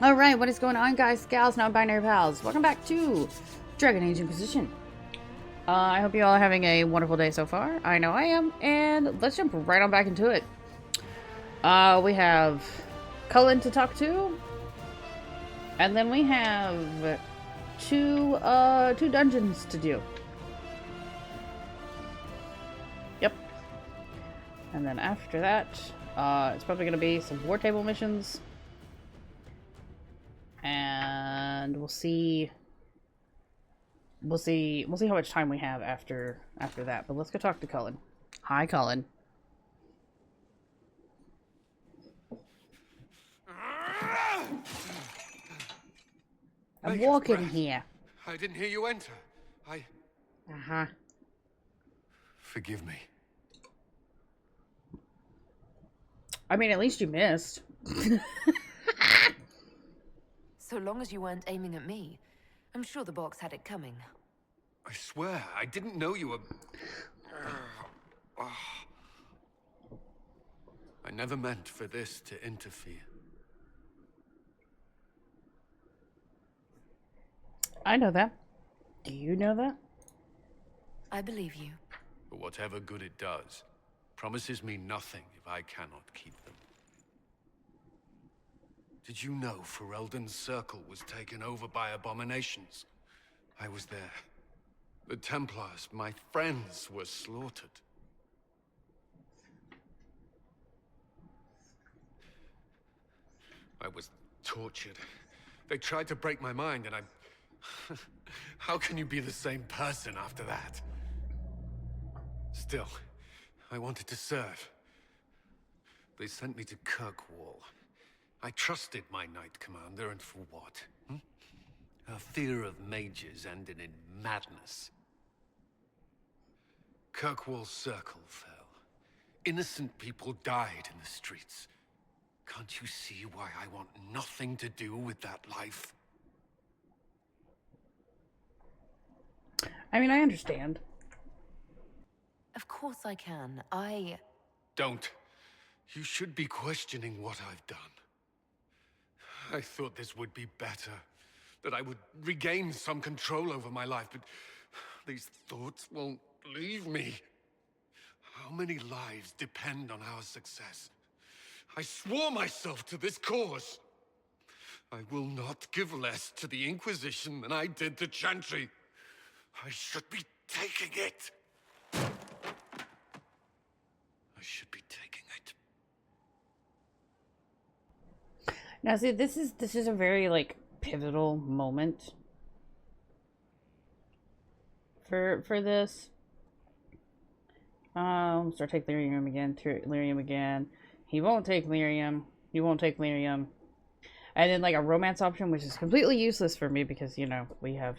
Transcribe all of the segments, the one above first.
Alright, what is going on, guys, gals, non-binary pals? Welcome back to Dragon Age Inquisition. I hope you all are having a wonderful day so far. I know I am, and let's jump right on back into it. We have Cullen to talk to, and then we have two dungeons to do. Yep. And then after that, it's probably going to be some war table missions. And we'll see how much time we have after that. But let's go talk to Cullen. Hi, Cullen. I'm walking here. I didn't hear you enter. Uh-huh. Forgive me. I mean, at least you missed. So long as you weren't aiming at me, I'm sure the box had it coming. I swear, I didn't know you were... I never meant for this to interfere. I know that. Do you know that? I believe you. But whatever good it does, promises me nothing if I cannot keep them. Did you know Ferelden's circle was taken over by abominations? I was there. The Templars, my friends, were slaughtered. I was tortured. They tried to break my mind, and I... How can you be the same person after that? Still, I wanted to serve. They sent me to Kirkwall. I trusted my Knight Commander, and for what? Her fear of mages ended in madness. Kirkwall's circle fell. Innocent people died in the streets. Can't you see why I want nothing to do with that life? I mean, I understand. Of course I can. Don't. You should be questioning what I've done. I thought this would be better. That I would regain some control over my life, but these thoughts won't leave me. How many lives depend on our success? I swore myself to this cause. I will not give less to the Inquisition than I did to Chantry. I should be taking it. I should be taking it. Now, see, this is a very, like, pivotal moment for this. Start take lyrium again. Lyrium again. He won't take lyrium. You won't take lyrium. And then, like, a romance option, which is completely useless for me because, you know, we have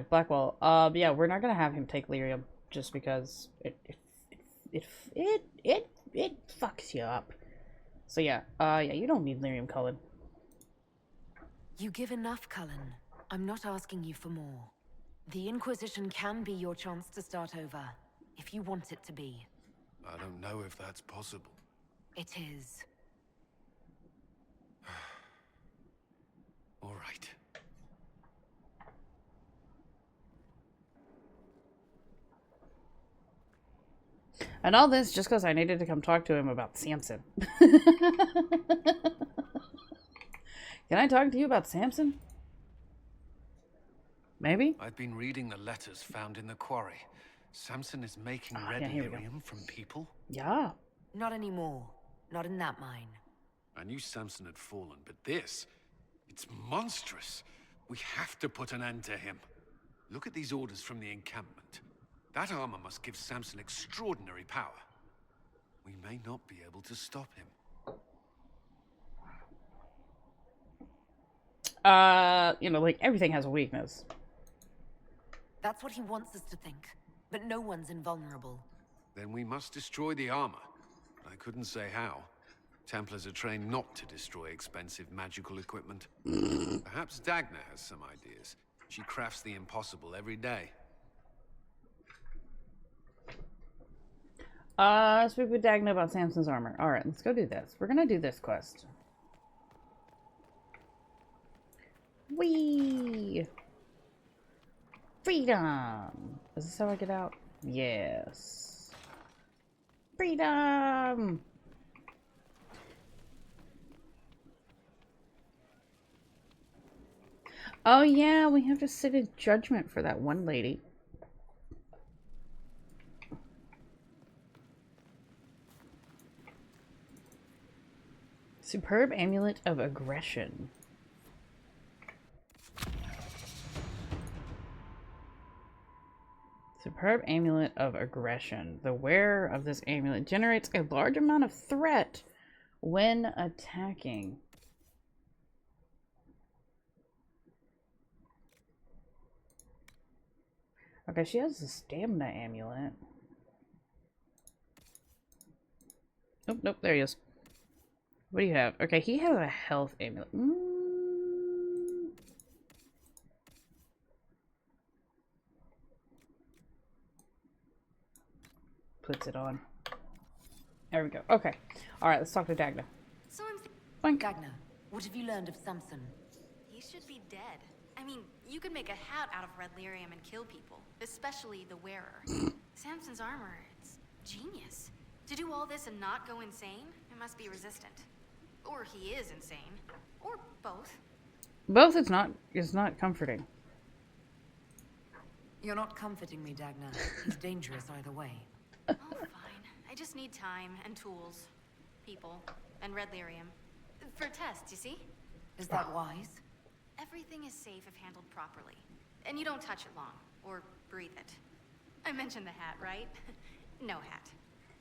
Blackwell. Yeah, we're not gonna have him take lyrium just because it fucks you up. So yeah, you don't need lyrium, Cullen. You give enough, Cullen. I'm not asking you for more. The Inquisition can be your chance to start over, if you want it to be. I don't know if that's possible. It is. All right. And all this just because I needed to come talk to him about Samson. Can I talk to you about Samson? Maybe? I've been reading the letters found in the quarry. Samson is making red lyrium from people? Yeah. Not anymore. Not in that mine. I knew Samson had fallen, but this... it's monstrous. We have to put an end to him. Look at these orders from the encampment. That armor must give Samson extraordinary power. We may not be able to stop him. You know, like, everything has a weakness. That's what he wants us to think. But no one's invulnerable. Then we must destroy the armor. I couldn't say how. Templars are trained not to destroy expensive magical equipment. Perhaps Dagna has some ideas. She crafts the impossible every day. Speak with Dagna about Samson's armor. Alright, let's go do this. We're gonna do this quest. Whee! Freedom! Is this how I get out? Yes. Freedom! Oh yeah, we have to sit in judgment for that one lady. Superb Amulet of Aggression. Superb Amulet of Aggression. The wearer of this amulet generates a large amount of threat when attacking. Okay, she has the stamina amulet. Nope, nope, there he is. What do you have? Okay, he has a health amulet. Puts it on. There we go. Okay. Alright, let's talk to Dagna. So I'm Boink. Dagna, what have you learned of Samson? He should be dead. I mean, you could make a hat out of red lyrium and kill people, especially the wearer. Samson's armor, it's genius. To do all this and not go insane, it must be resistant. Or he is insane. Or both. Both is not comforting. You're not comforting me, Dagna. He's dangerous either way. Oh, fine. I just need time and tools. People. And red lyrium. For tests, you see? Is that wise? Everything is safe if handled properly. And you don't touch it long. Or breathe it. I mentioned the hat, right? No hat.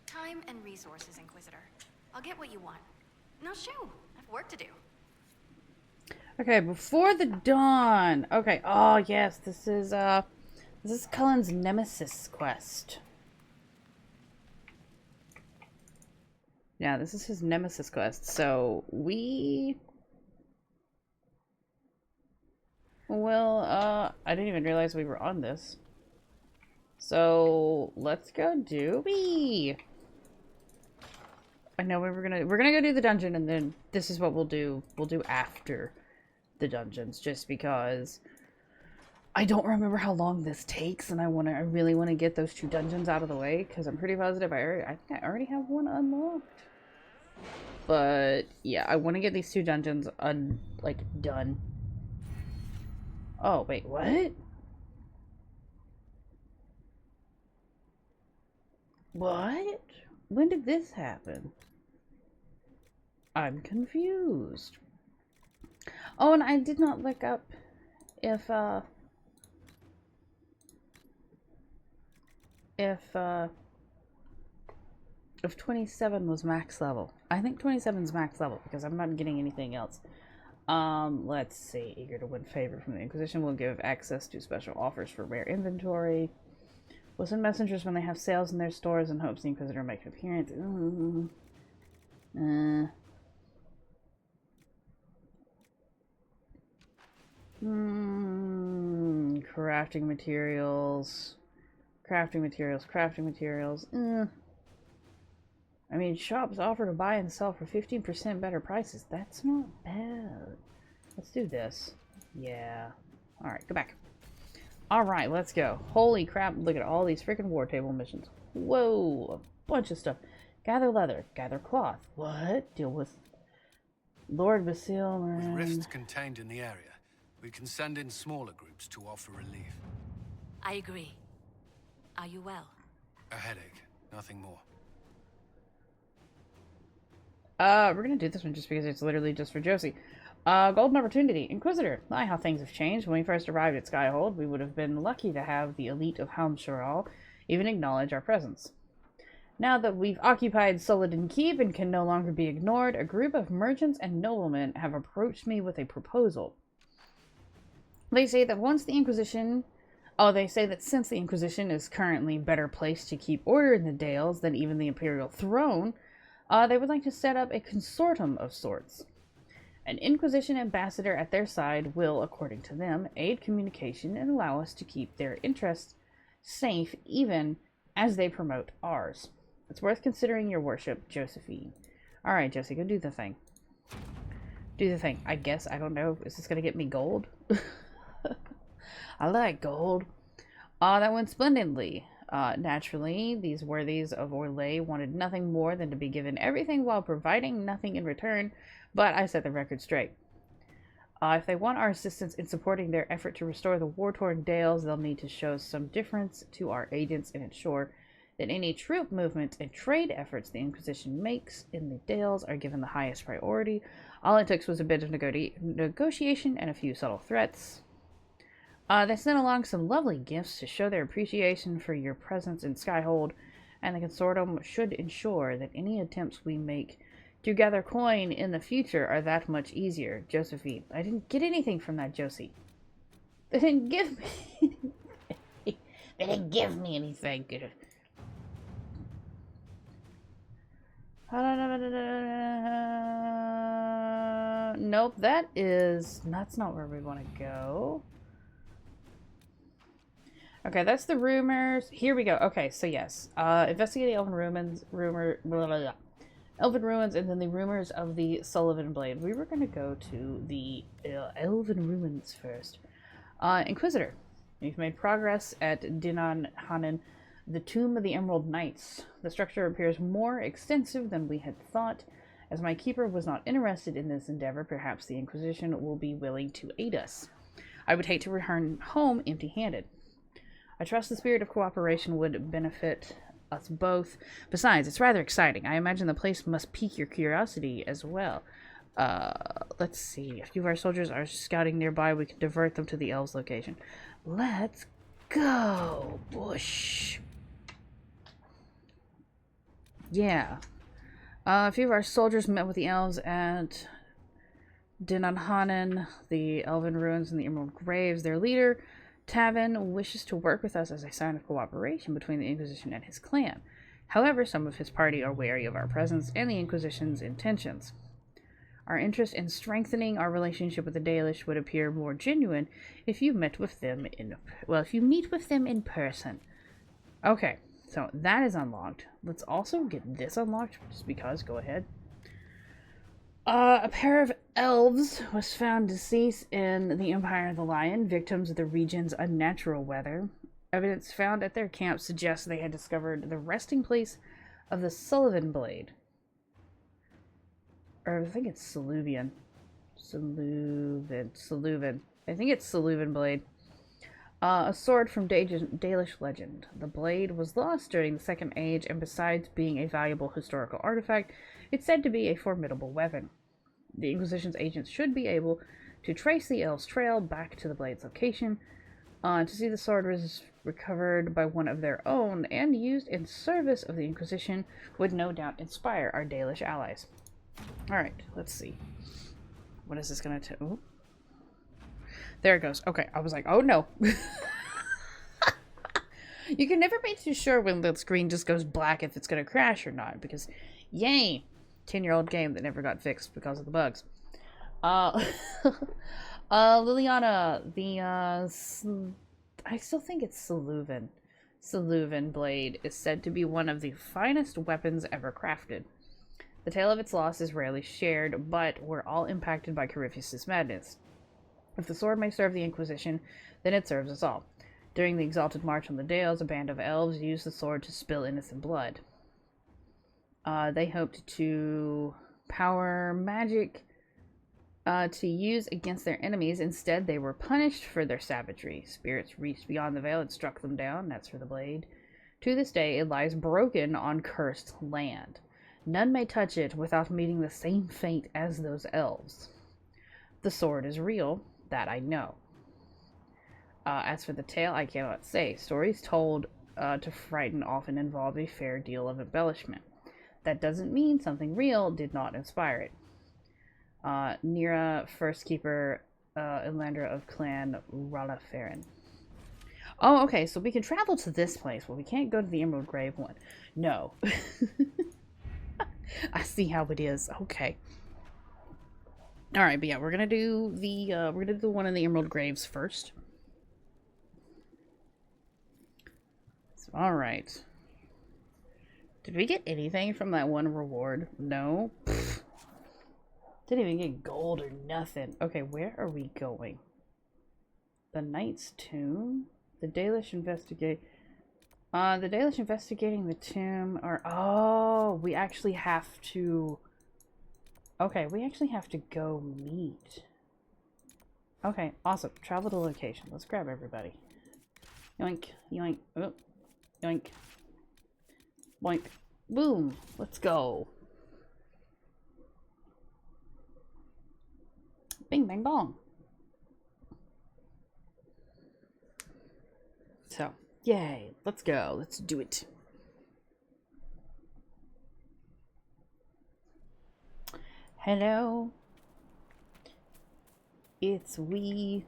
Time and resources, Inquisitor. I'll get what you want. No, shoo. I've work to do. Okay, before the dawn. Okay, oh yes, this is Cullen's Nemesis quest. Yeah, this is his Nemesis quest. So we will I didn't even realize we were on this. So let's go do I know we're gonna go do the dungeon, and then this is what we'll do. We'll do after the dungeons, just because I don't remember how long this takes, and I really want to get those 2 dungeons out of the way, because I'm pretty positive I think I already have one unlocked. But yeah, I want to get these 2 dungeons done. Oh wait, what? What? When did this happen? I'm confused. Oh, and I did not look up if 27 was max level. I think 27 is max level because I'm not getting anything else. Let's see. Eager to win favor from the Inquisition will give access to special offers for rare inventory. Will send messengers when they have sales in their stores in hopes the Inquisitor make an appearance. Crafting materials. I mean, shops offer to buy and sell for 15% better prices. That's not bad. Let's do this. Yeah. Alright, go back. Alright, let's go. Holy crap, look at all these freaking war table missions. Whoa, a bunch of stuff. Gather leather, gather cloth. What? Deal with Lord Basil. With rifts contained in the area, we can send in smaller groups to offer relief. I agree. Are you well? A headache, nothing more. We're gonna do this one just because it's literally just for Josie. Golden Opportunity. Inquisitor. My, how things have changed. When we first arrived at Skyhold, we would have been lucky to have the elite of Helmsharal even acknowledge our presence. Now that we've occupied Soledin Keep and can no longer be ignored, a group of merchants and noblemen have approached me with a proposal. They say that since the Inquisition is currently better placed to keep order in the Dales than even the Imperial throne, they would like to set up a consortium of sorts. An Inquisition ambassador at their side will, according to them, aid communication and allow us to keep their interests safe even as they promote ours. It's worth considering, your worship, Josephine. Alright, Josie, go do the thing. do the thing. I guess, I don't know. Is this gonna get me gold? I like gold. That went splendidly. Naturally, these worthies of Orlais wanted nothing more than to be given everything while providing nothing in return, but I set the record straight. If they want our assistance in supporting their effort to restore the war-torn Dales, they'll need to show some difference to our agents and ensure that any troop movement and trade efforts the Inquisition makes in the Dales are given the highest priority. All it took was a bit of negotiation and a few subtle threats. They sent along some lovely gifts to show their appreciation for your presence in Skyhold, and the Consortium should ensure that any attempts we make to gather coin in the future are that much easier. Josephine. I didn't get anything from that, Josie. They didn't give me anything. They didn't give me anything. Nope, that's not where we want to go. Okay, that's the rumors. Here we go. Okay, so yes. Investigate the Elven Ruins, Elven Ruins, and then the rumors of the Sullivan Blade. We were going to go to the Elven Ruins first. Inquisitor. We've made progress at Dinan Hanan, the Tomb of the Emerald Knights. The structure appears more extensive than we had thought. As my keeper was not interested in this endeavor, perhaps the Inquisition will be willing to aid us. I would hate to return home empty-handed. I trust the spirit of cooperation would benefit us both. Besides, it's rather exciting. I imagine the place must pique your curiosity as well. Let's see. A few of our soldiers are scouting nearby. We can divert them to the elves' location. Let's go, Bush. Yeah. A few of our soldiers met with the elves at Dinanhanan, the Elven Ruins, and the Emerald Graves. Their leader, Tavin, wishes to work with us as a sign of cooperation between the Inquisition and his clan. However, some of his party are wary of our presence and the Inquisition's intentions. Our interest in strengthening our relationship with the Dalish would appear more genuine if you meet with them in person. Okay, so that is unlocked. Let's also get this unlocked, just because. Go ahead. A pair of elves was found deceased in the Empire of the Lion, victims of the region's unnatural weather. Evidence found at their camp suggests they had discovered the resting place of the Sullivan Blade. Or I think it's Saluvian. Saluvan. I think it's Saluvan Blade. A sword from Dalish legend. The blade was lost during the Second Age, and besides being a valuable historical artifact, it's said to be a formidable weapon. The Inquisition's agents should be able to trace the elves' trail back to the blade's location. To see the sword was recovered by one of their own and used in service of the Inquisition would no doubt inspire our Dalish allies. Alright, let's see. What is this going to do? There it goes. Okay, I was like, oh no. You can never be too sure when the screen just goes black if it's going to crash or not, because yay, 10-year-old game that never got fixed because of the bugs. Liliana, I still think it's Saluvan blade is said to be one of the finest weapons ever crafted. The tale of its loss is rarely shared, but we're all impacted by Corypheus' madness. If the sword may serve the Inquisition, then it serves us all. During the exalted march on the Dales, a band of elves used the sword to spill innocent blood. They hoped to power magic to use against their enemies. Instead, they were punished for their savagery. Spirits reached beyond the veil and struck them down. That's for the blade. To this day, it lies broken on cursed land. None may touch it without meeting the same fate as those elves. The sword is real, that I know. As for the tale, I cannot say. Stories told to frighten often involve a fair deal of embellishment. That doesn't mean something real did not inspire it. Nira, First Keeper, Elandra of Clan Ralafarin. Oh, okay, so we can travel to this place. Well, we can't go to the Emerald Grave one. No. I see how it is. Okay. Alright, but yeah, we're gonna do the one in the Emerald Graves first. So, alright. Did we get anything from that one reward? No. Pfft. Didn't even get gold or nothing. Okay, where are we going? The Knight's Tomb? The Dalish investigate. The Dalish investigating the tomb are. Oh, we actually have to. Okay, we actually have to go meet. Okay, awesome. Travel to location. Let's grab everybody. Yoink, yoink, oh, yoink. Boink. Boom. Let's go. Bing, bang, bong. So, yay. Let's go. Let's do it. Hello. It's we.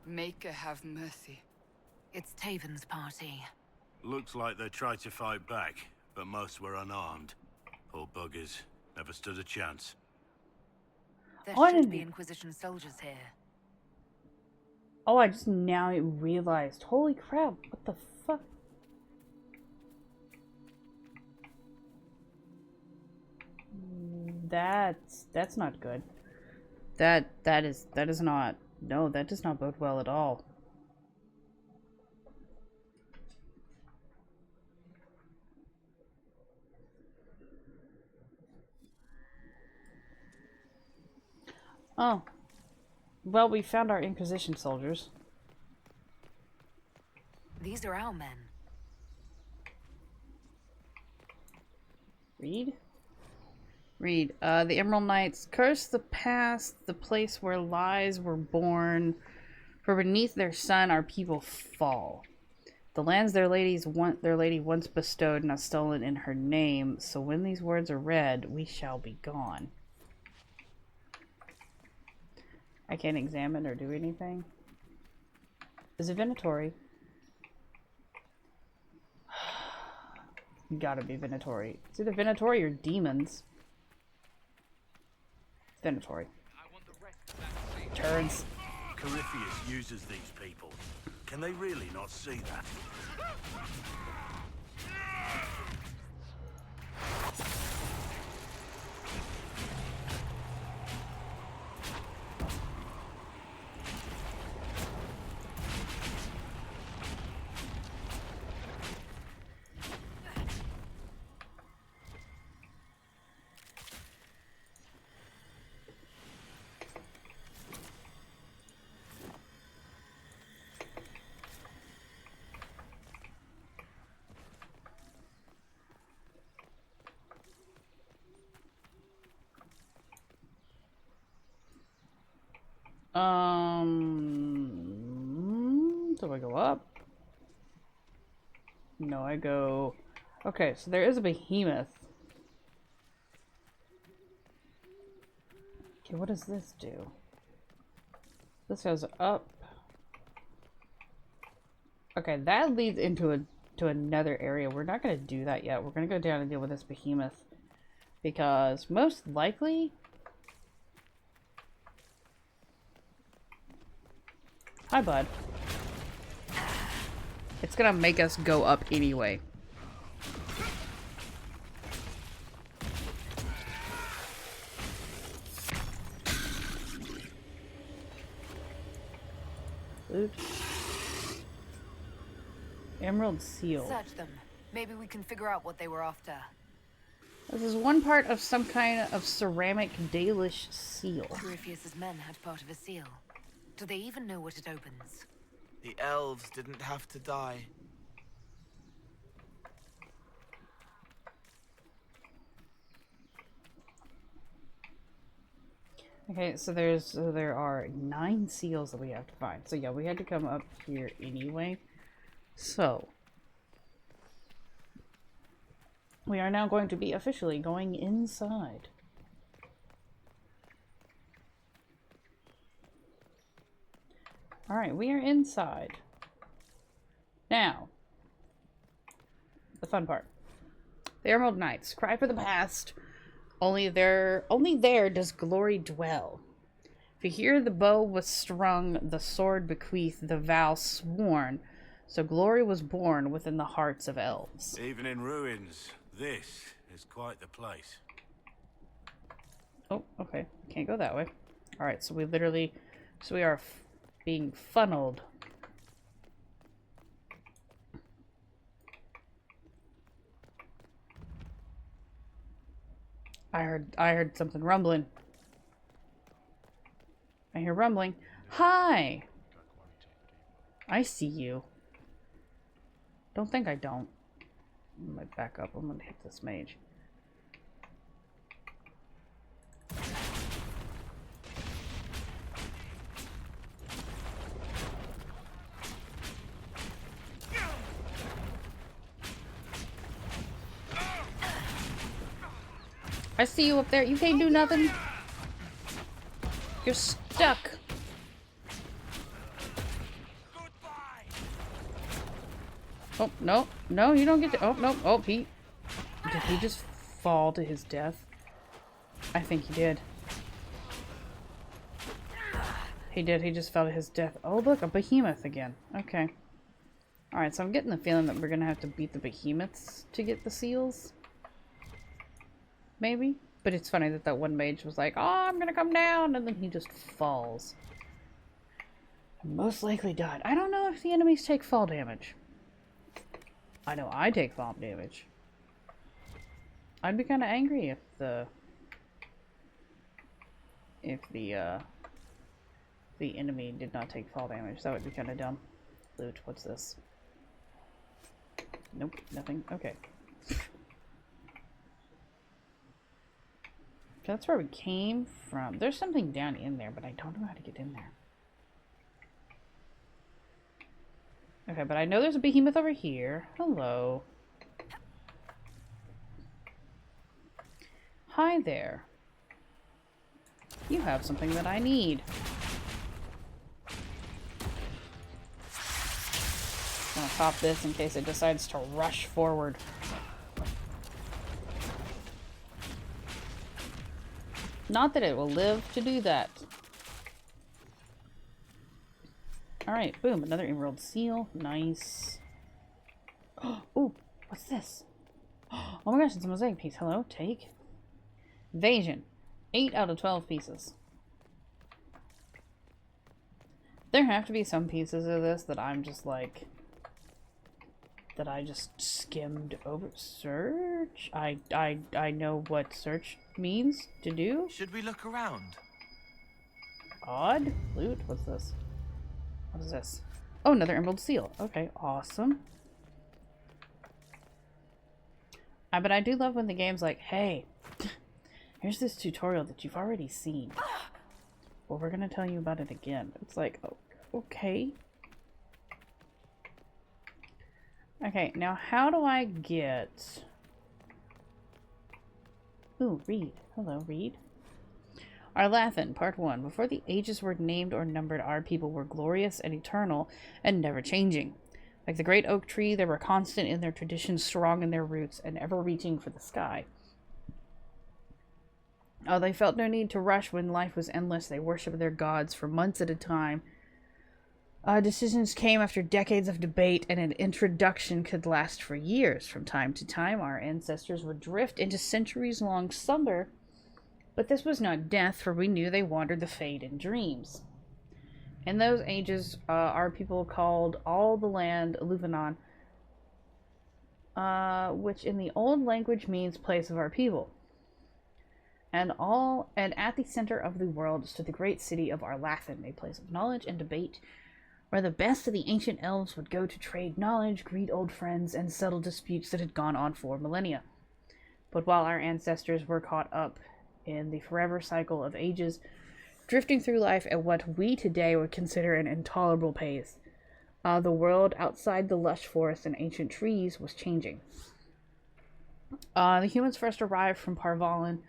Maker have mercy. It's Taven's party. Looks like they tried to fight back, but most were unarmed. Poor buggers. Never stood a chance. There Oh, I should didn't- be Inquisition soldiers here. Oh, I just now realized. Holy crap. What the fuck? That's not good. That is not. No, that does not bode well at all. Oh. Well, we found our Inquisition soldiers. These are our men. Read? Read. The Emerald Knights curse the past, the place where lies were born, for beneath their sun our people fall. The lands their lady once bestowed, not stolen in her name, so when these words are read, we shall be gone. I can't examine or do anything. Is it Venatori? Gotta be Venatori. It's either Venatori or demons. Venatori. Turns. Corypheus uses these people. Can they really not see that? Do I go up? No, I go... Okay, so there is a behemoth. Okay, what does this do? This goes up. Okay, that leads into another area. We're not going to do that yet. We're going to go down and deal with this behemoth. Because most likely... Hi, bud. It's gonna make us go up anyway. Oops. Emerald seal. Search them. Maybe we can figure out what they were after. This is one part of some kind of ceramic Dalish seal. Corypheus's men had part of a seal. Do they even know what it opens? The elves didn't have to die. Okay, so there are 9 seals that we have to find. So yeah, we had to come up here anyway. So we are now going to be officially going inside. Alright, we are inside. Now, the fun part. The Emerald Knights cry for the past. Only there does glory dwell. For here the bow was strung, the sword bequeathed, the vow sworn. So glory was born within the hearts of elves. Even in ruins, this is quite the place. Oh, okay. Can't go that way. Alright, so we literally... So we are being funneled. I heard something rumbling. I hear rumbling. Hi! I see you. Don't think I don't. I might back up. I'm gonna hit this mage. I see you up there. You can't do nothing. You're stuck. Oh, no. No, you don't get to... Oh, no. Oh, did he just fall to his death? I think he did. He did. He just fell to his death. Oh, look. A behemoth again. Okay. Alright, so I'm getting the feeling that we're going to have to beat the behemoths to get the seals. Maybe? But it's funny that one mage was like, oh, I'm going to come down. And then he just falls. Most likely died. I don't know if the enemies take fall damage. I know I take fall damage. I'd be kind of angry if the enemy did not take fall damage. That would be kind of dumb. Loot, what's this? Nope, nothing. Okay. That's where we came from. There's something down in there, but I don't know how to get in there. Okay, but I know there's a behemoth over here. Hello. Hi there. You have something that I need. I'm gonna pop this in case it decides to rush forward. Not that it will live to do that. Alright, boom, another emerald seal. Nice. Oh, what's this? Oh my gosh, it's a mosaic piece. Hello, take. Evasion. 8 out of 12 pieces. There have to be some pieces of this that I'm just like... that I just skimmed over. Search? I know what search means to do. Should we look around? Odd? Loot? What's this? What is this? Oh, another emerald seal. Okay, awesome. But I do love when the game's like, hey, here's this tutorial that you've already seen. Well, we're gonna tell you about it again. It's like, oh, okay. Okay, now how do I get... Ooh, read. Hello, read. Arlathan, Part 1. Before the ages were named or numbered, our people were glorious and eternal and never changing. Like the great oak tree, they were constant in their traditions, strong in their roots, and ever reaching for the sky. They felt no need to rush when life was endless. They worshipped their gods for months at a time. Decisions came after decades of debate, and an introduction could last for years. From time to time, our ancestors would drift into centuries-long slumber, but this was not death, for we knew they wandered the fade in dreams. In those ages, our people called all the land Luvanon, which in the old language means place of our people. And at the center of the world stood the great city of Arlathan, a place of knowledge and debate, where the best of the ancient elves would go to trade knowledge, greet old friends, and settle disputes that had gone on for millennia. But while our ancestors were caught up in the forever cycle of ages, drifting through life at what we today would consider an intolerable pace, the world outside the lush forests and ancient trees was changing. The humans first arrived from Parvalan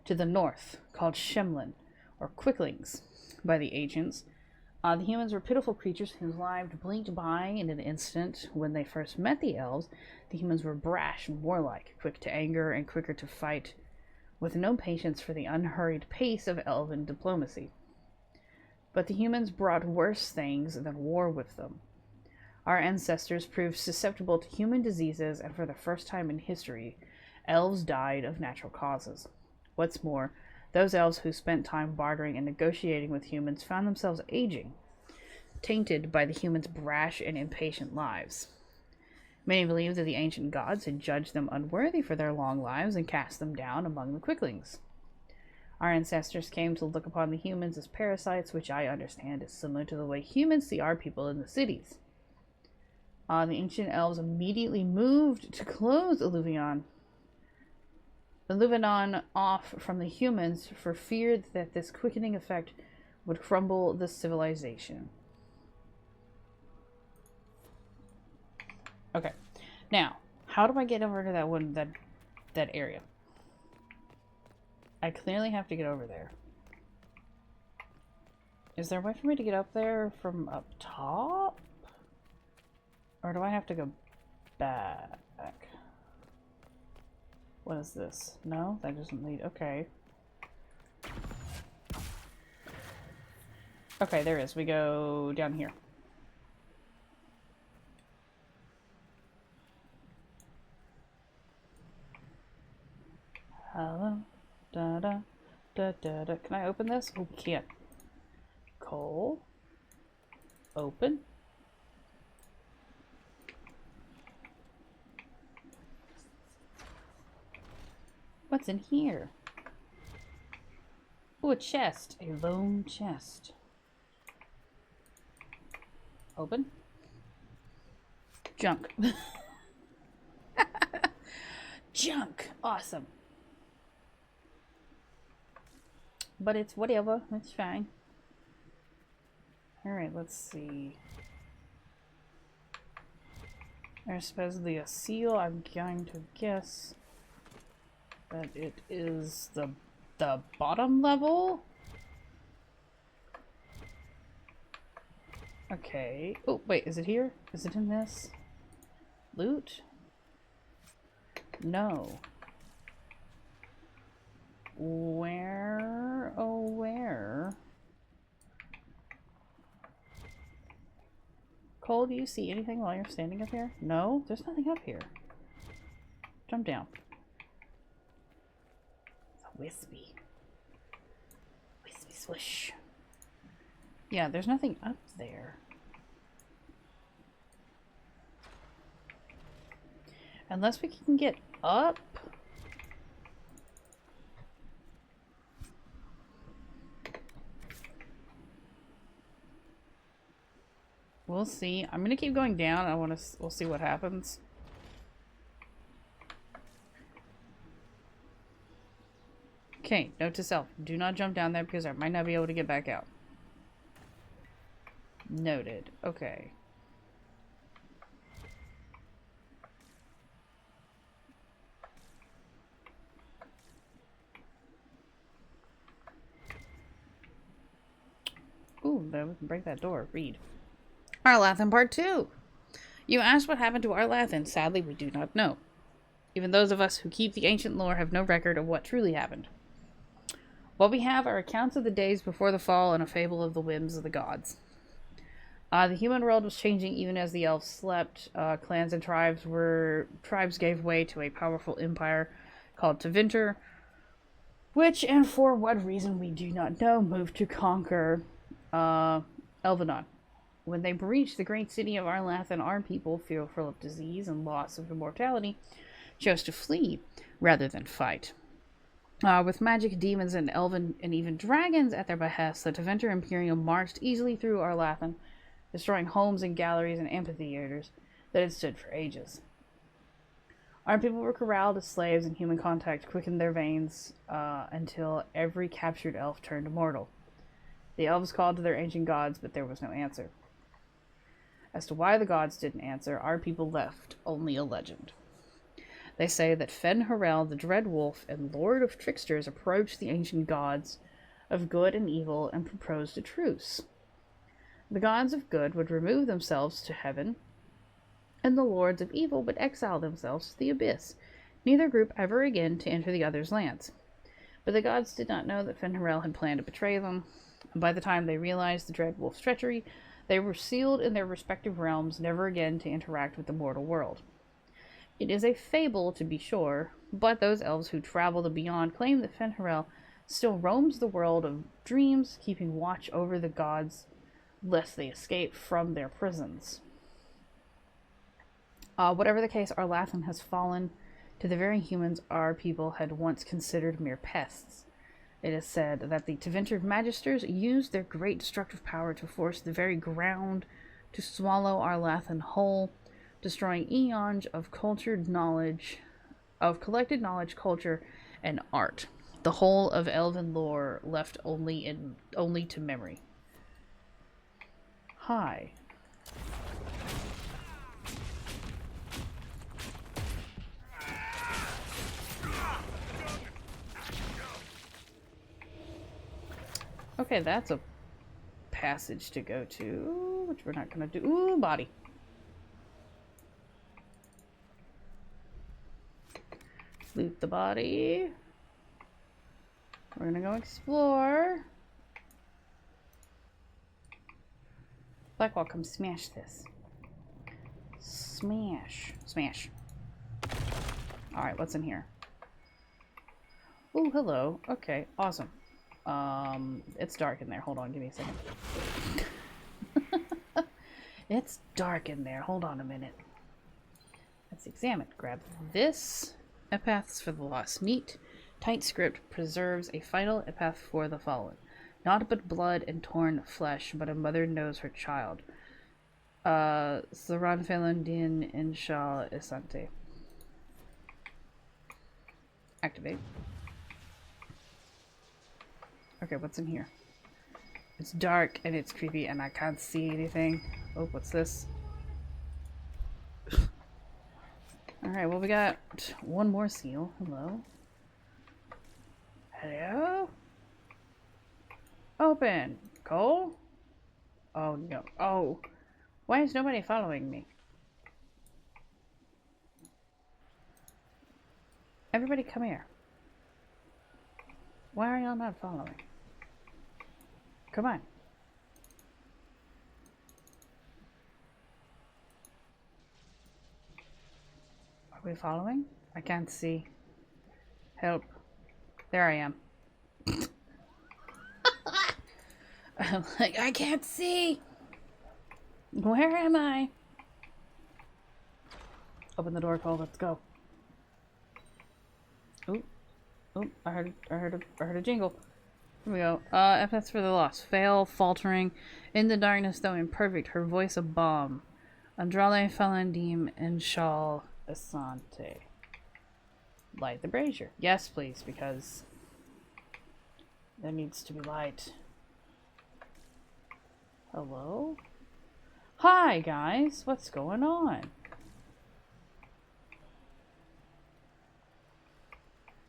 to the north, called Shemlin, or Quicklings, by the ancients. The humans were pitiful creatures whose lives blinked by in an instant. When they first met the elves, the humans were brash and warlike, quick to anger and quicker to fight, with no patience for the unhurried pace of elven diplomacy. But the humans brought worse things than war with them. Our ancestors proved susceptible to human diseases, and for the first time in history, elves died of natural causes. What's more, Those elves who spent time bartering and negotiating with humans found themselves aging, tainted by the humans' brash and impatient lives. Many believed that the ancient gods had judged them unworthy for their long lives and cast them down among the quicklings. Our ancestors came to look upon the humans as parasites, which I understand is similar to the way humans see our people in the cities. The ancient elves immediately moved to close Illuvion off from the humans for fear that this quickening effect would crumble the civilization. Okay, now how do I get over to that area? I clearly have to get over there. Is there a way for me to get up there from up top? Or do I have to go back? What is this? No, that doesn't lead. Okay. Okay, there is. We go down here. Hello. Da da da da da. Can I open this? Oh, we can't. Coal. Open. What's in here? Oh, a chest. A lone chest. Open. Junk. Junk. Awesome. But it's whatever. It's fine. Alright, let's see. There's supposedly a seal. I'm going to guess that it is the bottom level. Okay. Oh, wait, is it here? Is it in this? Loot? No. Where? Oh, where? Cole, do you see anything while you're standing up here? No? There's nothing up here. Jump down. It's a wispy. Wispy swish. Yeah, there's nothing up there. Unless we can get up. We'll see. I'm gonna keep going down. We'll see what happens. Okay, note to self. Do not jump down there because I might not be able to get back out. Noted. Okay. Ooh, then we can break that door. Read. Arlathan Part 2. You asked what happened to Arlathan. Sadly, we do not know. Even those of us who keep the ancient lore have no record of what truly happened. What we have are accounts of the days before the fall and a fable of the whims of the gods. The human world was changing even as the elves slept. Clans and tribes gave way to a powerful empire called Tevinter, which, and for what reason we do not know, moved to conquer Elvenon. When they breached the great city of Arlathan, our people, fearful of disease and loss of immortality, chose to flee rather than fight. With magic, demons, and elven and even dragons at their behest, the Tevinter Imperium marched easily through Arlathan, destroying homes and galleries and amphitheaters that had stood for ages. Our people were corralled as slaves, and human contact quickened their veins until every captured elf turned immortal. The elves called to their ancient gods, but there was no answer. As to why the gods didn't answer, our people left only a legend. They say that Fen-Harel, the Dread Wolf and Lord of Tricksters, approached the ancient gods of good and evil and proposed a truce. The gods of good would remove themselves to heaven, and the lords of evil would exile themselves to the abyss, neither group ever again to enter the other's lands. But the gods did not know that Fen-Harel had planned to betray them, and by the time they realized the Dread Wolf's treachery, they were sealed in their respective realms, never again to interact with the mortal world. It is a fable, to be sure, but those elves who travel the beyond claim that Fen-Harel still roams the world of dreams, keeping watch over the gods lest they escape from their prisons. Whatever the case, our Lathan has fallen to the very humans our people had once considered mere pests. It is said that the Tevinter Magisters used their great destructive power to force the very ground to swallow our Lathan whole, destroying eons of cultured knowledge, of collected knowledge, culture, and art. The whole of elven lore left only to memory. Hi. Okay, that's a passage to go to, which we're not gonna do. Ooh, body. Loot the body. We're gonna go explore. Blackwall, come smash this. Smash. Smash. Alright, what's in here? Ooh, hello. Okay, awesome. It's dark in there. Hold on, give me a second. It's dark in there. Hold on a minute. Let's examine. Grab this. Epaths for the lost. Neat. Tight script preserves a final epath for the fallen. Not but blood and torn flesh, but a mother knows her child. Saran Felandin Inshal Isante. Activate. Okay, what's in here? It's dark and it's creepy and I can't see anything. Oh, what's this? Alright, well we got one more seal. Hello. Hello? Open. Cole? Oh no. Oh. Why is nobody following me? Everybody come here. Why are y'all not following? Come on. Are we following? I can't see. Help. There I am. I'm like, I can't see. Where am I? Open the door, Cole. Let's go. Ooh. Oh, I heard a jingle. Here we go. Epaths for the lost. Fail, faltering, in the darkness though imperfect, her voice a bomb. Andrale Falandim and Shal Asante. Light the brazier. Yes, please, because there needs to be light. Hello? Hi, guys. What's going on?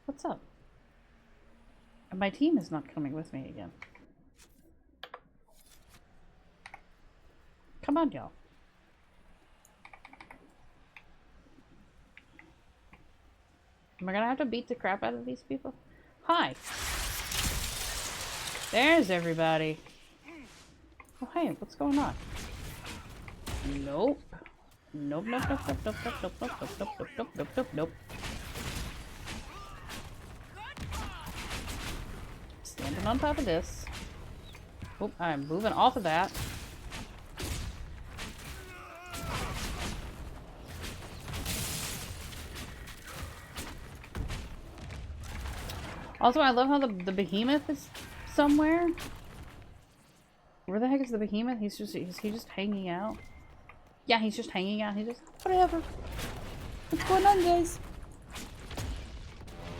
What's up? My team is not coming with me again. Come on, y'all. Am I gonna have to beat the crap out of these people? Hi! There's everybody. Oh, hey, what's going on? Nope. Nope, nope, nope, nope, nope, nope, nope, nope, nope, nope, nope, nope, nope, nope. Standing on top of this. Oh, I'm moving off of that. Also, I love how the behemoth is somewhere. Where the heck is the behemoth? Is he just hanging out? Yeah, he's just hanging out. He's just whatever. What's going on, guys?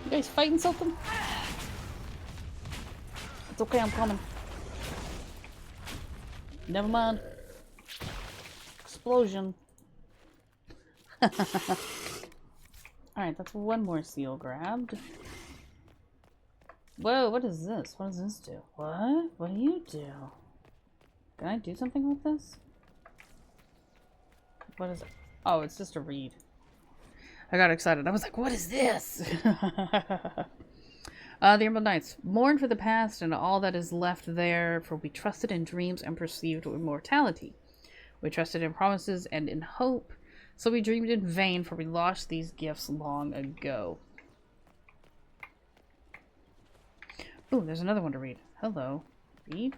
You guys fighting something? It's okay, I'm coming. Never mind. Explosion. Alright, that's one more seal grabbed. Whoa, what is this? What does this do? What? What do you do? Can I do something with this? What is it? Oh, it's just a reed. I got excited. I was like, what is this? The Emerald Knights. Mourn for the past and all that is left there, for we trusted in dreams and perceived immortality. We trusted in promises and in hope, so we dreamed in vain, for we lost these gifts long ago. Ooh, there's another one to read. Hello. Read?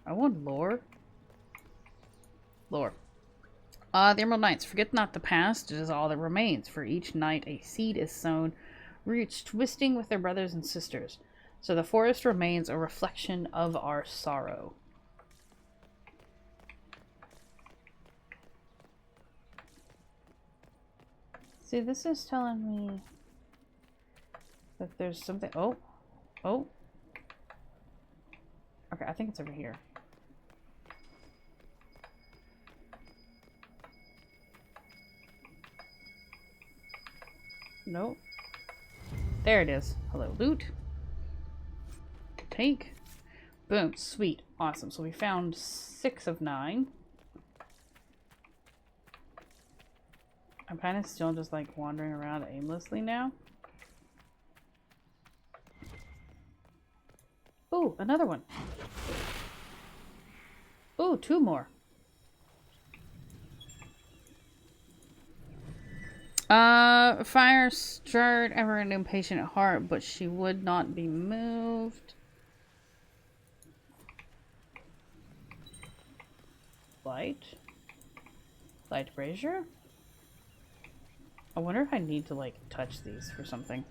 I want lore. Lore. The Emerald Knights. Forget not the past, it is all that remains. For each night a seed is sown, roots twisting with their brothers and sisters. So the forest remains a reflection of our sorrow. See, this is telling me that there's something. Oh. Oh. Okay, I think it's over here. Nope. There it is. Hello, loot. Take. Boom. Sweet. Awesome. So we found 6 of 9. I'm kind of still just like wandering around aimlessly now. Ooh, another one. Ooh, 2 more. Fire stirred ever an impatient heart, but she would not be moved. Light brazier? I wonder if I need to, like, touch these for something.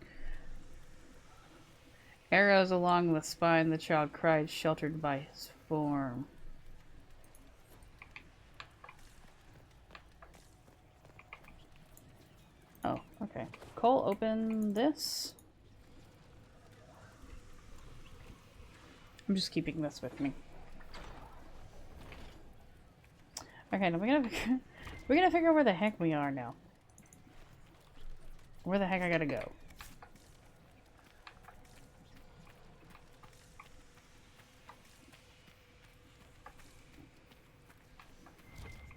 Arrows along the spine, the child cried, sheltered by his form. Oh, okay. Cole, open this. I'm just keeping this with me. Okay, now we're gonna figure out where the heck we are now. Where the heck I gotta go?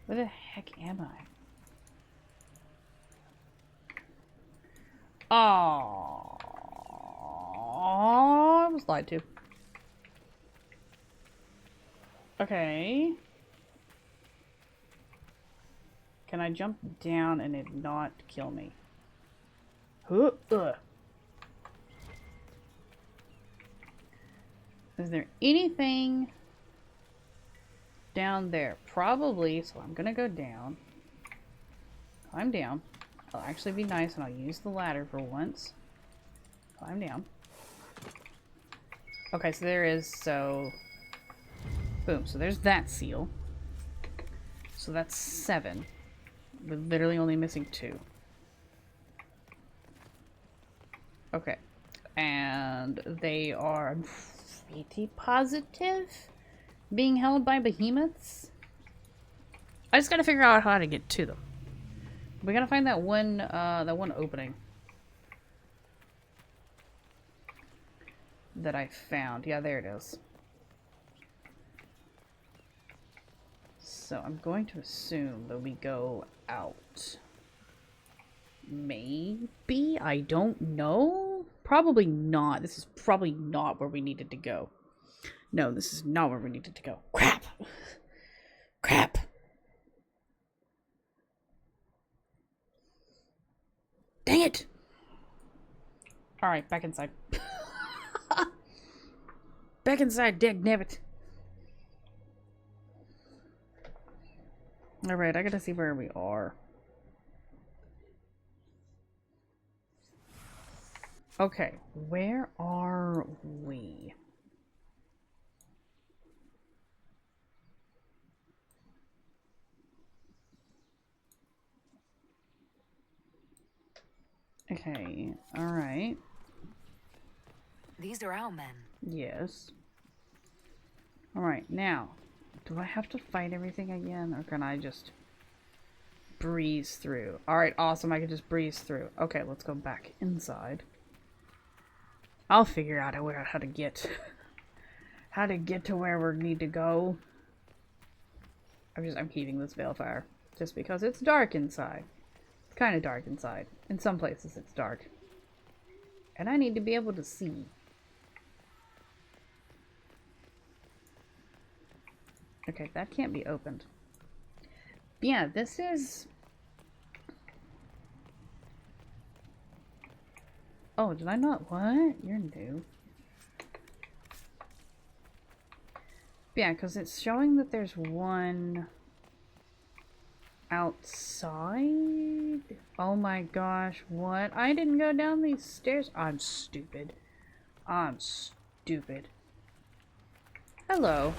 Where the heck am I? Oh, I was lied to. Okay. Can I jump down and it not kill me? Is there anything down there? Probably, so I'm gonna go down. Climb down. I'll actually be nice and I'll use the ladder for once. Climb down. Okay, so there is, so... Boom, so there's that seal. So that's 7. We're literally only missing 2. Okay. And they are, I'm pretty positive, being held by behemoths. I just gotta figure out how to get to them. We gotta find that one opening that I found. Yeah, there it is. So I'm going to assume that we go out. Maybe? I don't know. Probably not. This is probably not where we needed to go. No, this is not where we needed to go. Crap! Crap! Dang it! Alright, back inside. Back inside, dagnabbit. Alright, I gotta see where we are. Okay, where are we? Okay, alright. These are our men. Yes. Alright, now, do I have to fight everything again, or can I just breeze through? Alright, awesome, I can just breeze through. Okay, let's go back inside. I'll figure out how to get to where we need to go. I'm keeping this Veilfire just because it's dark inside. It's kind of dark inside. In some places it's dark. And I need to be able to see. Okay, that can't be opened. But yeah, this is... Oh, did I not? What? You're new. Yeah, because it's showing that there's one outside. Oh my gosh, what? I didn't go down these stairs. I'm stupid. I'm stupid. Hello.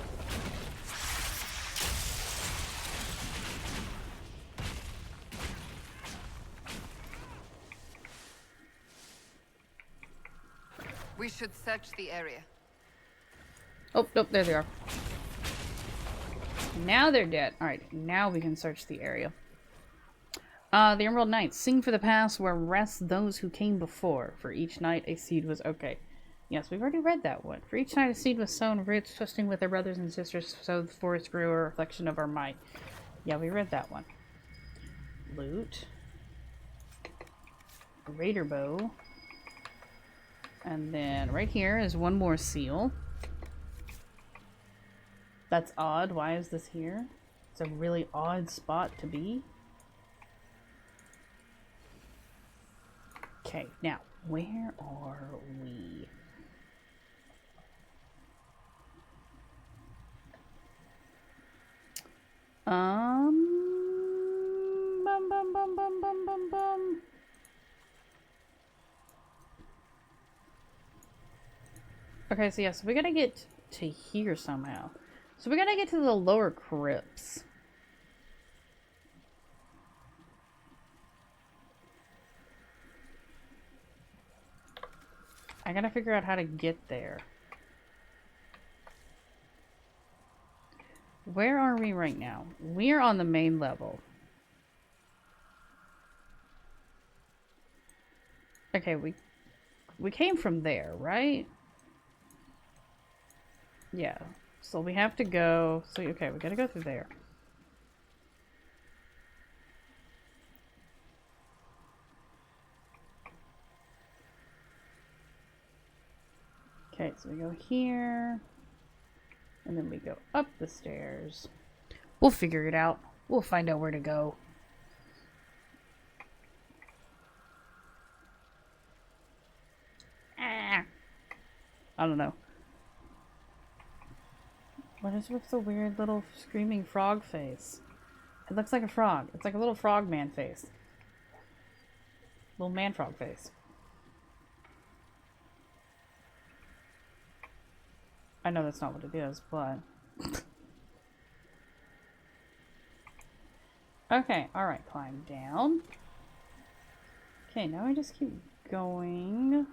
We should search the area. Oh, nope, there they are. Now they're dead. Alright, now we can search the area. The Emerald Knights. Sing for the past where rest those who came before. For each night a seed was... Okay. Yes, we've already read that one. For each night a seed was sown, roots twisting with their brothers and sisters, so the forest grew, a reflection of our might. Yeah, we read that one. Loot. Raider bow. And then right here is one more seal. That's odd. Why is this here? It's a really odd spot to be. Okay, now, where are we? Bum bum bum bum bum bum bum. Okay, so yes, we gotta get to here somehow. So we gotta get to the lower crypts. I gotta figure out how to get there. Where are we right now? We're on the main level. Okay, we came from there, right? Yeah. So we have to go... So, okay, we gotta go through there. Okay, so we go here. And then we go up the stairs. We'll figure it out. We'll find out where to go. Ah. I don't know. What is with the weird little screaming frog face? It looks like a frog. It's like a little frog man face. Little man frog face. I know that's not what it is, but... Okay, alright, climb down. Okay, now I just keep going.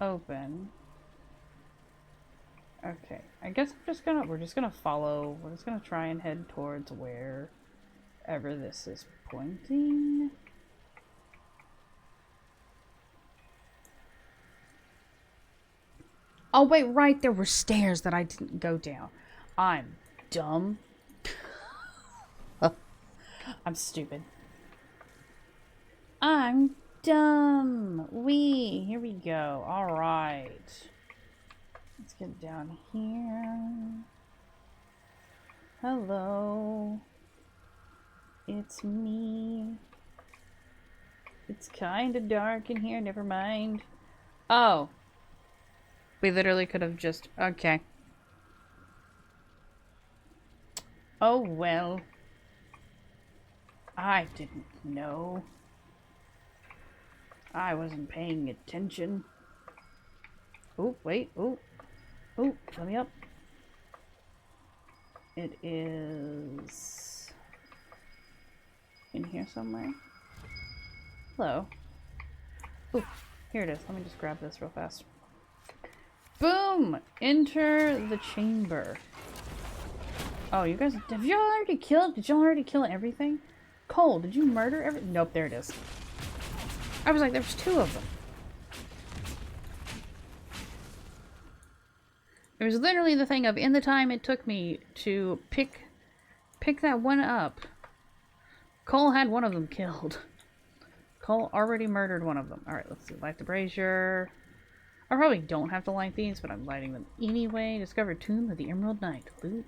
Open. Okay, I guess we're just gonna follow, we're just gonna try and head towards wherever this is pointing. Oh wait, right, there were stairs that I didn't go down. I'm dumb. I'm stupid. I'm dumb. Here we go. Alright. Let's get down here. Hello. It's me. It's kinda dark in here, never mind. Oh. We literally could have just... Okay. Oh well. I didn't know. I wasn't paying attention. Oh, wait. Oh, let me up. It is in here somewhere. Hello. Oh, here it is. Let me just grab this real fast. Boom! Enter the chamber. Oh, you guys, have y'all already killed? Did y'all already kill everything? Cole, did you murder everything? Nope, there it is. I was like, there's two of them. It was literally the thing of, in the time it took me to pick that one up, Cole had one of them killed. Cole already murdered one of them. Alright, let's see. Light the brazier. I probably don't have to light these, but I'm lighting them anyway. Discover Tomb of the Emerald Knight. Loot.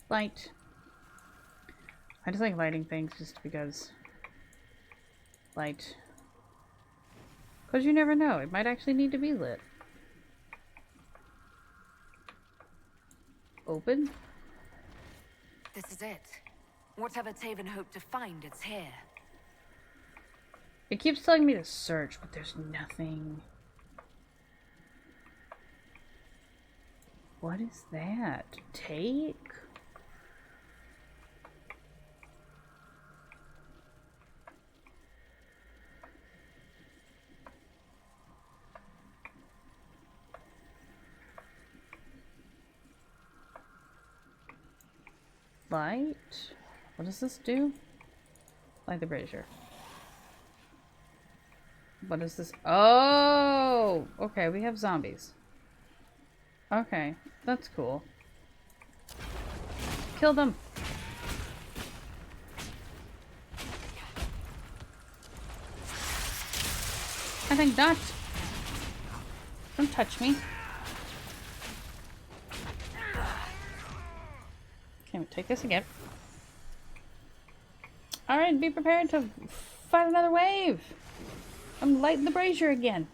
Light. I just like lighting things just because. Light. Because you never know. It might actually need to be lit. Open. This is it. Whatever Taven hoped to find, it's here. It keeps telling me to search, but there's nothing. What is that? Take? Light? What does this do? Light the brazier. What is this? Oh! Okay, we have zombies. Okay, that's cool. Kill them! I think not. Don't touch me. Okay, we'll take this again. Alright, be prepared to fight another wave! I'm lighting the brazier again.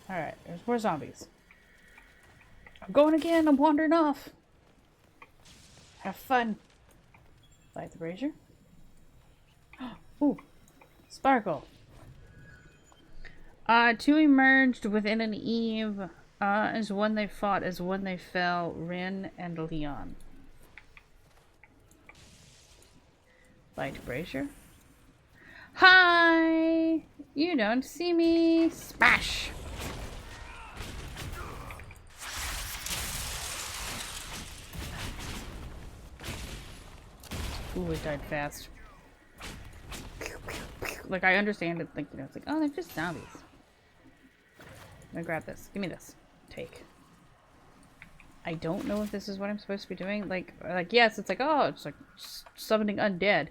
Alright, there's more zombies. I'm going again, I'm wandering off. Have fun. Light the brazier. Ooh, sparkle. Two emerged within an eve, as one they fought, as one they fell, Rin and Leon. Light brazier. Hi! You don't see me. Smash! Ooh, it died fast. Like, I understand it, like, you know, it's like, oh, they're just zombies. I'm gonna grab this. Give me this. Take. I don't know if this is what I'm supposed to be doing. Like, yes, it's like, oh, it's like summoning undead.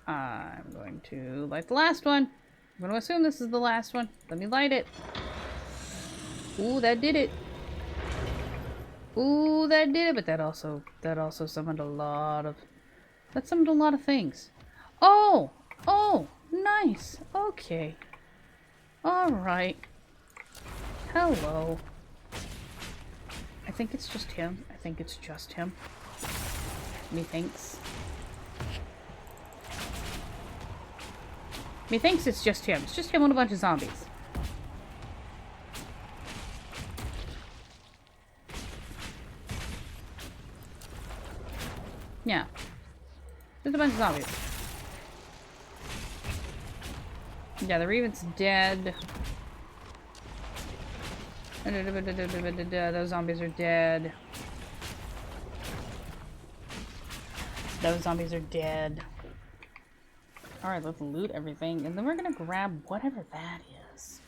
I'm going to light the last one. I'm going to assume this is the last one. Let me light it. Ooh, that did it. Ooh, that did it. But that also summoned a lot of... That summoned a lot of things. Oh! Oh! Nice! Okay. Alright. Hello. I think it's just him. I think it's just him. Methinks. Methinks it's just him. It's just him and a bunch of zombies. Yeah. Just a bunch of zombies. Yeah, the Raven's dead. Those zombies are dead. Those zombies are dead. Alright, let's loot everything, and then we're gonna grab whatever that is.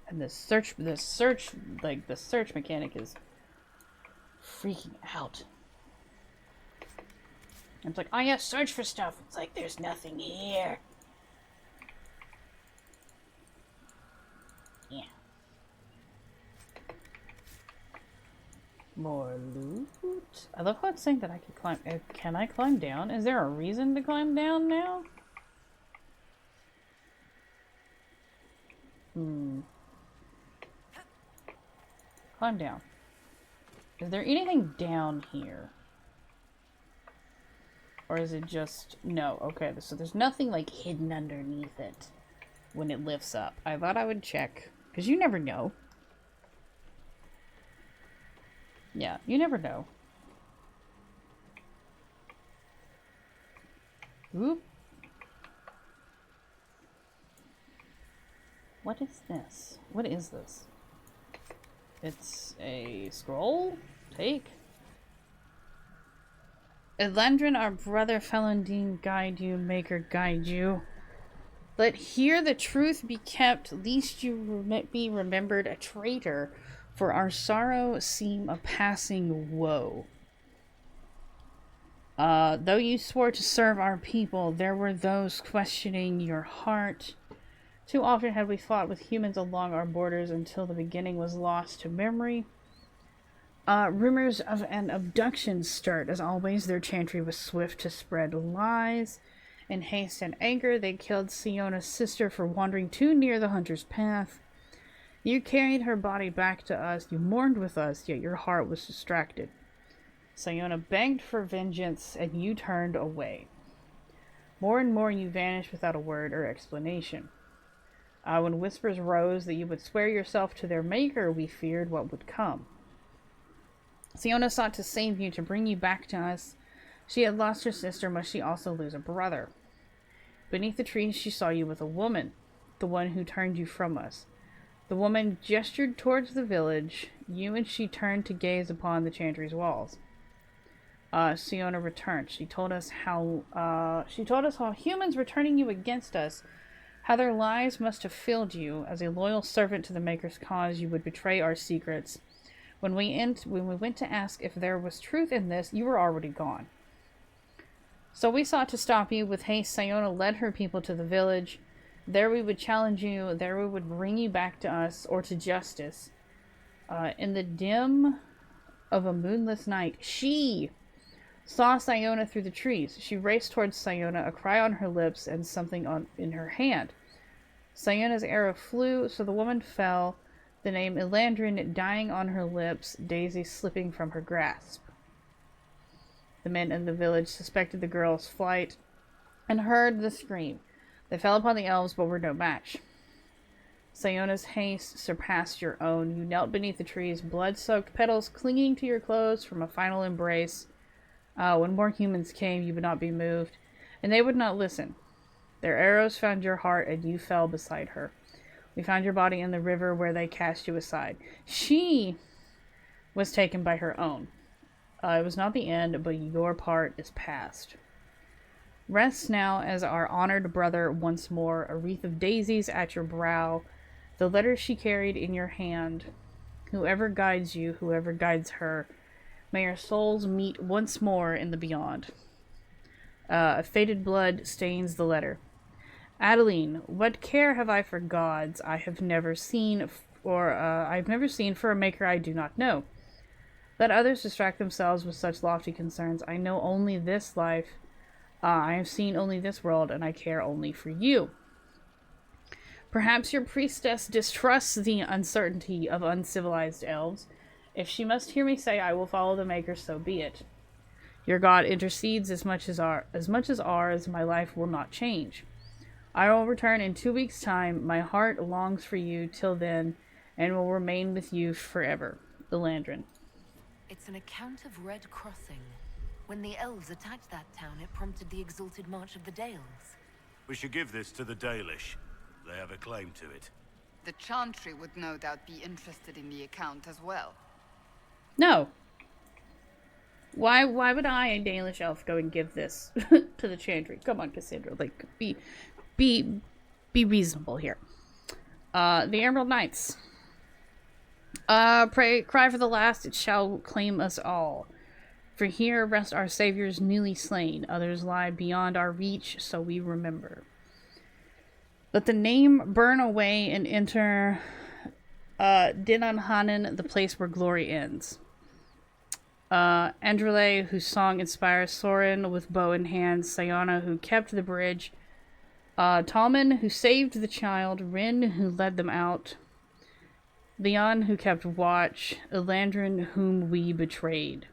And the search mechanic is freaking out. It's like, oh yeah, search for stuff. It's like, there's nothing here. Yeah. More loot. I love how it's saying that I can climb. Can I climb down? Is there a reason to climb down now? Climb down. Is there anything down here? Or is it just... No, okay, so there's nothing like hidden underneath it when it lifts up. I thought I would check, because you never know. Yeah, you never know. Oop. What is this? What is this? It's a scroll? Take. Elendrin, our brother Felondine, guide you, maker guide you. Let here the truth be kept, lest you be remembered a traitor, for our sorrow seem a passing woe. Though you swore to serve our people, there were those questioning your heart. Too often had we fought with humans along our borders until the beginning was lost to memory. Rumors of an abduction stirred. As always, their chantry was swift to spread lies. In haste and anger, they killed Siona's sister for wandering too near the hunter's path. You carried her body back to us. You mourned with us, yet your heart was distracted. Siona begged for vengeance, and you turned away. More and more you vanished without a word or explanation. When whispers rose that you would swear yourself to their maker, we feared what would come. Siona sought to save you, to bring you back to us. She had lost her sister, must she also lose a brother? Beneath the trees she saw you with a woman, the one who turned you from us. The woman gestured towards the village. You and she turned to gaze upon the chantry's walls. Siona returned. She told us how humans were turning you against us, how their lies must have filled you. As a loyal servant to the Maker's cause, you would betray our secrets. When we went to ask if there was truth in this, you were already gone. So we sought to stop you. With haste, Siona led her people to the village. There we would challenge you. There we would bring you back to us, or to justice. In the dim of a moonless night, she saw Siona through the trees. She raced towards Siona, a cry on her lips and something in her hand. Siona's arrow flew, so the woman fell, the name Elandrin dying on her lips, Daisy slipping from her grasp. The men in the village suspected the girl's flight and heard the scream. They fell upon the elves, but were no match. Siona's haste surpassed your own. You knelt beneath the trees, blood-soaked petals clinging to your clothes from a final embrace. When more humans came, you would not be moved, and they would not listen. Their arrows found your heart, and you fell beside her. We found your body in the river where they cast you aside. She was taken by her own. It was not the end, but your part is past. Rest now as our honored brother once more, a wreath of daisies at your brow, the letter she carried in your hand. Whoever guides you, whoever guides her, may our souls meet once more in the beyond. Faded blood stains the letter. Adeline, what care have I for gods I have never seen, for a maker I do not know? Let others distract themselves with such lofty concerns. I know only this life. I have seen only this world, and I care only for you. Perhaps your priestess distrusts the uncertainty of uncivilized elves. If she must hear me say I will follow the Maker, so be it. Your God intercedes as much as ours, my life will not change. I will return in 2 weeks' time. My heart longs for you till then, and will remain with you forever. Elandrin. It's an account of Red Crossing. When the elves attacked that town, it prompted the exalted march of the Dales. We should give this to the Dalish. They have a claim to it. The Chantry would no doubt be interested in the account as well. No. Why would I, a Dalish elf, go and give this to the Chantry? Come on, Cassandra. Like, be reasonable here. The Emerald Knights. Cry for the last, it shall claim us all. For here rest our saviors newly slain. Others lie beyond our reach, so we remember. Let the name burn away and enter Dinanhanan, the place where glory ends. Andrele, whose song inspires Sorin with bow in hand. Siona, who kept the bridge. Talman, who saved the child. Rin, who led them out. Leon, who kept watch. Elandrin, whom we betrayed.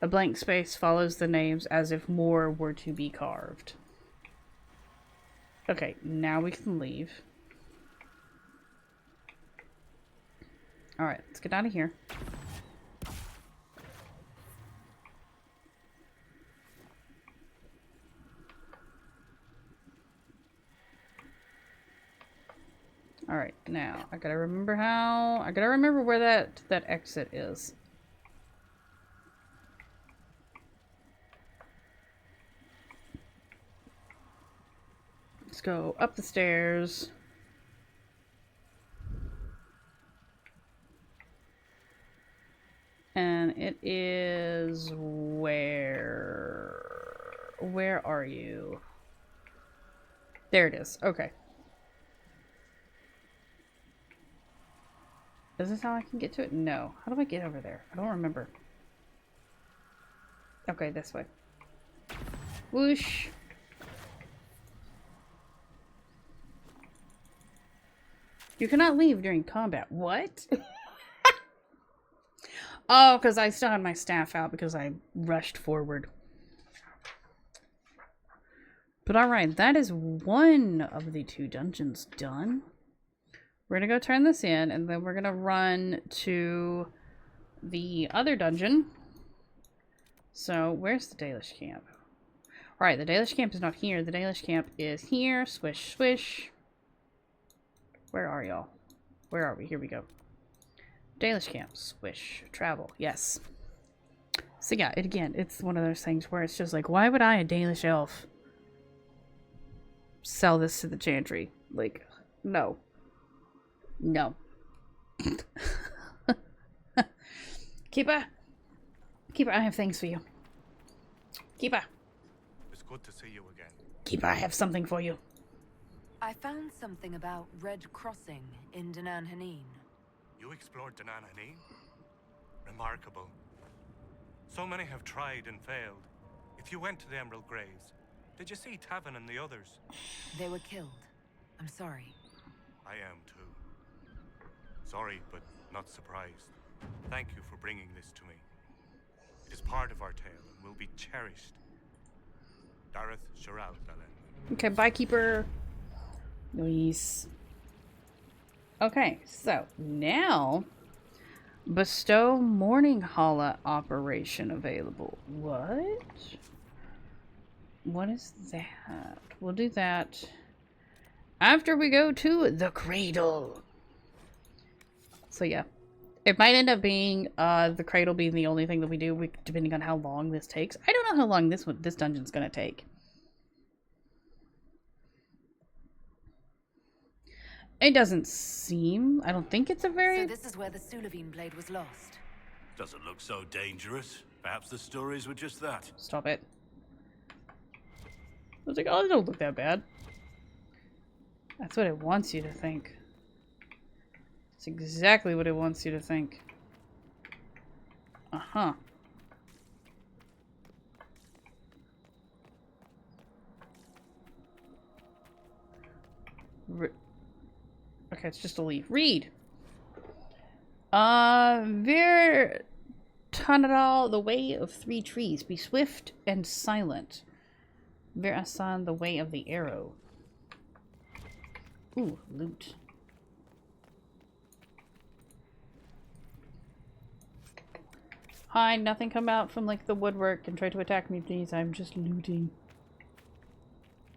A blank space follows the names as if more were to be carved. Okay, now we can leave. Alright, let's get out of here. Alright, now, I gotta remember where that exit is. Let's go up the stairs. And it is where are you? There it is. Okay. Is this how I can get to it? No. How do I get over there? I don't remember. Okay, this way. Whoosh. You cannot leave during combat. What? Oh, because I still had my staff out because I rushed forward. But alright, that is one of the 2 dungeons done. We're gonna go turn this in, and then we're gonna run to the other dungeon. So, where's the Dalish camp? Alright, the Dalish camp is not here. The Dalish camp is here. Swish, swish. Where are y'all? Where are we? Here we go. Dalish camp. Swish. Travel. Yes. So yeah, it's one of those things where it's just like, why would I, a Dalish elf, sell this to the Chantry? Like, no. No. Keeper. Keeper, I have things for you. Keeper. It's good to see you again. Keeper, I have something for you. I found something about Red Crossing in Danan Hanin. You explored Danan Hanin? Remarkable. So many have tried and failed. If you went to the Emerald Graves, did you see Tavin and the others? They were killed. I'm sorry. I am too. Sorry, but not surprised. Thank you for bringing this to me. It is part of our tale and will be cherished. Dareth Shiral Dalen. Okay, bye, Keeper. Nice. Okay, so now bestow Morning Hala operation available. What? What is that? We'll do that after we go to the cradle. So yeah, it might end up being the cradle being the only thing that we do, depending on how long this takes. I don't know how long this dungeon's gonna take. It doesn't seem. I don't think it's a very. So this is where the Sulavine blade was lost. Doesn't look so dangerous. Perhaps the stories were just that. Stop it. I was like, oh, it don't look that bad. That's what it wants you to think. It's exactly what it wants you to think. Uh-huh. Okay, it's just a leaf. Read! Vir Tanadal, the way of 3 trees. Be swift and silent. Vir Asan, the way of the arrow. Ooh, loot. Hi, nothing come out from like the woodwork and try to attack me, please. I'm just looting.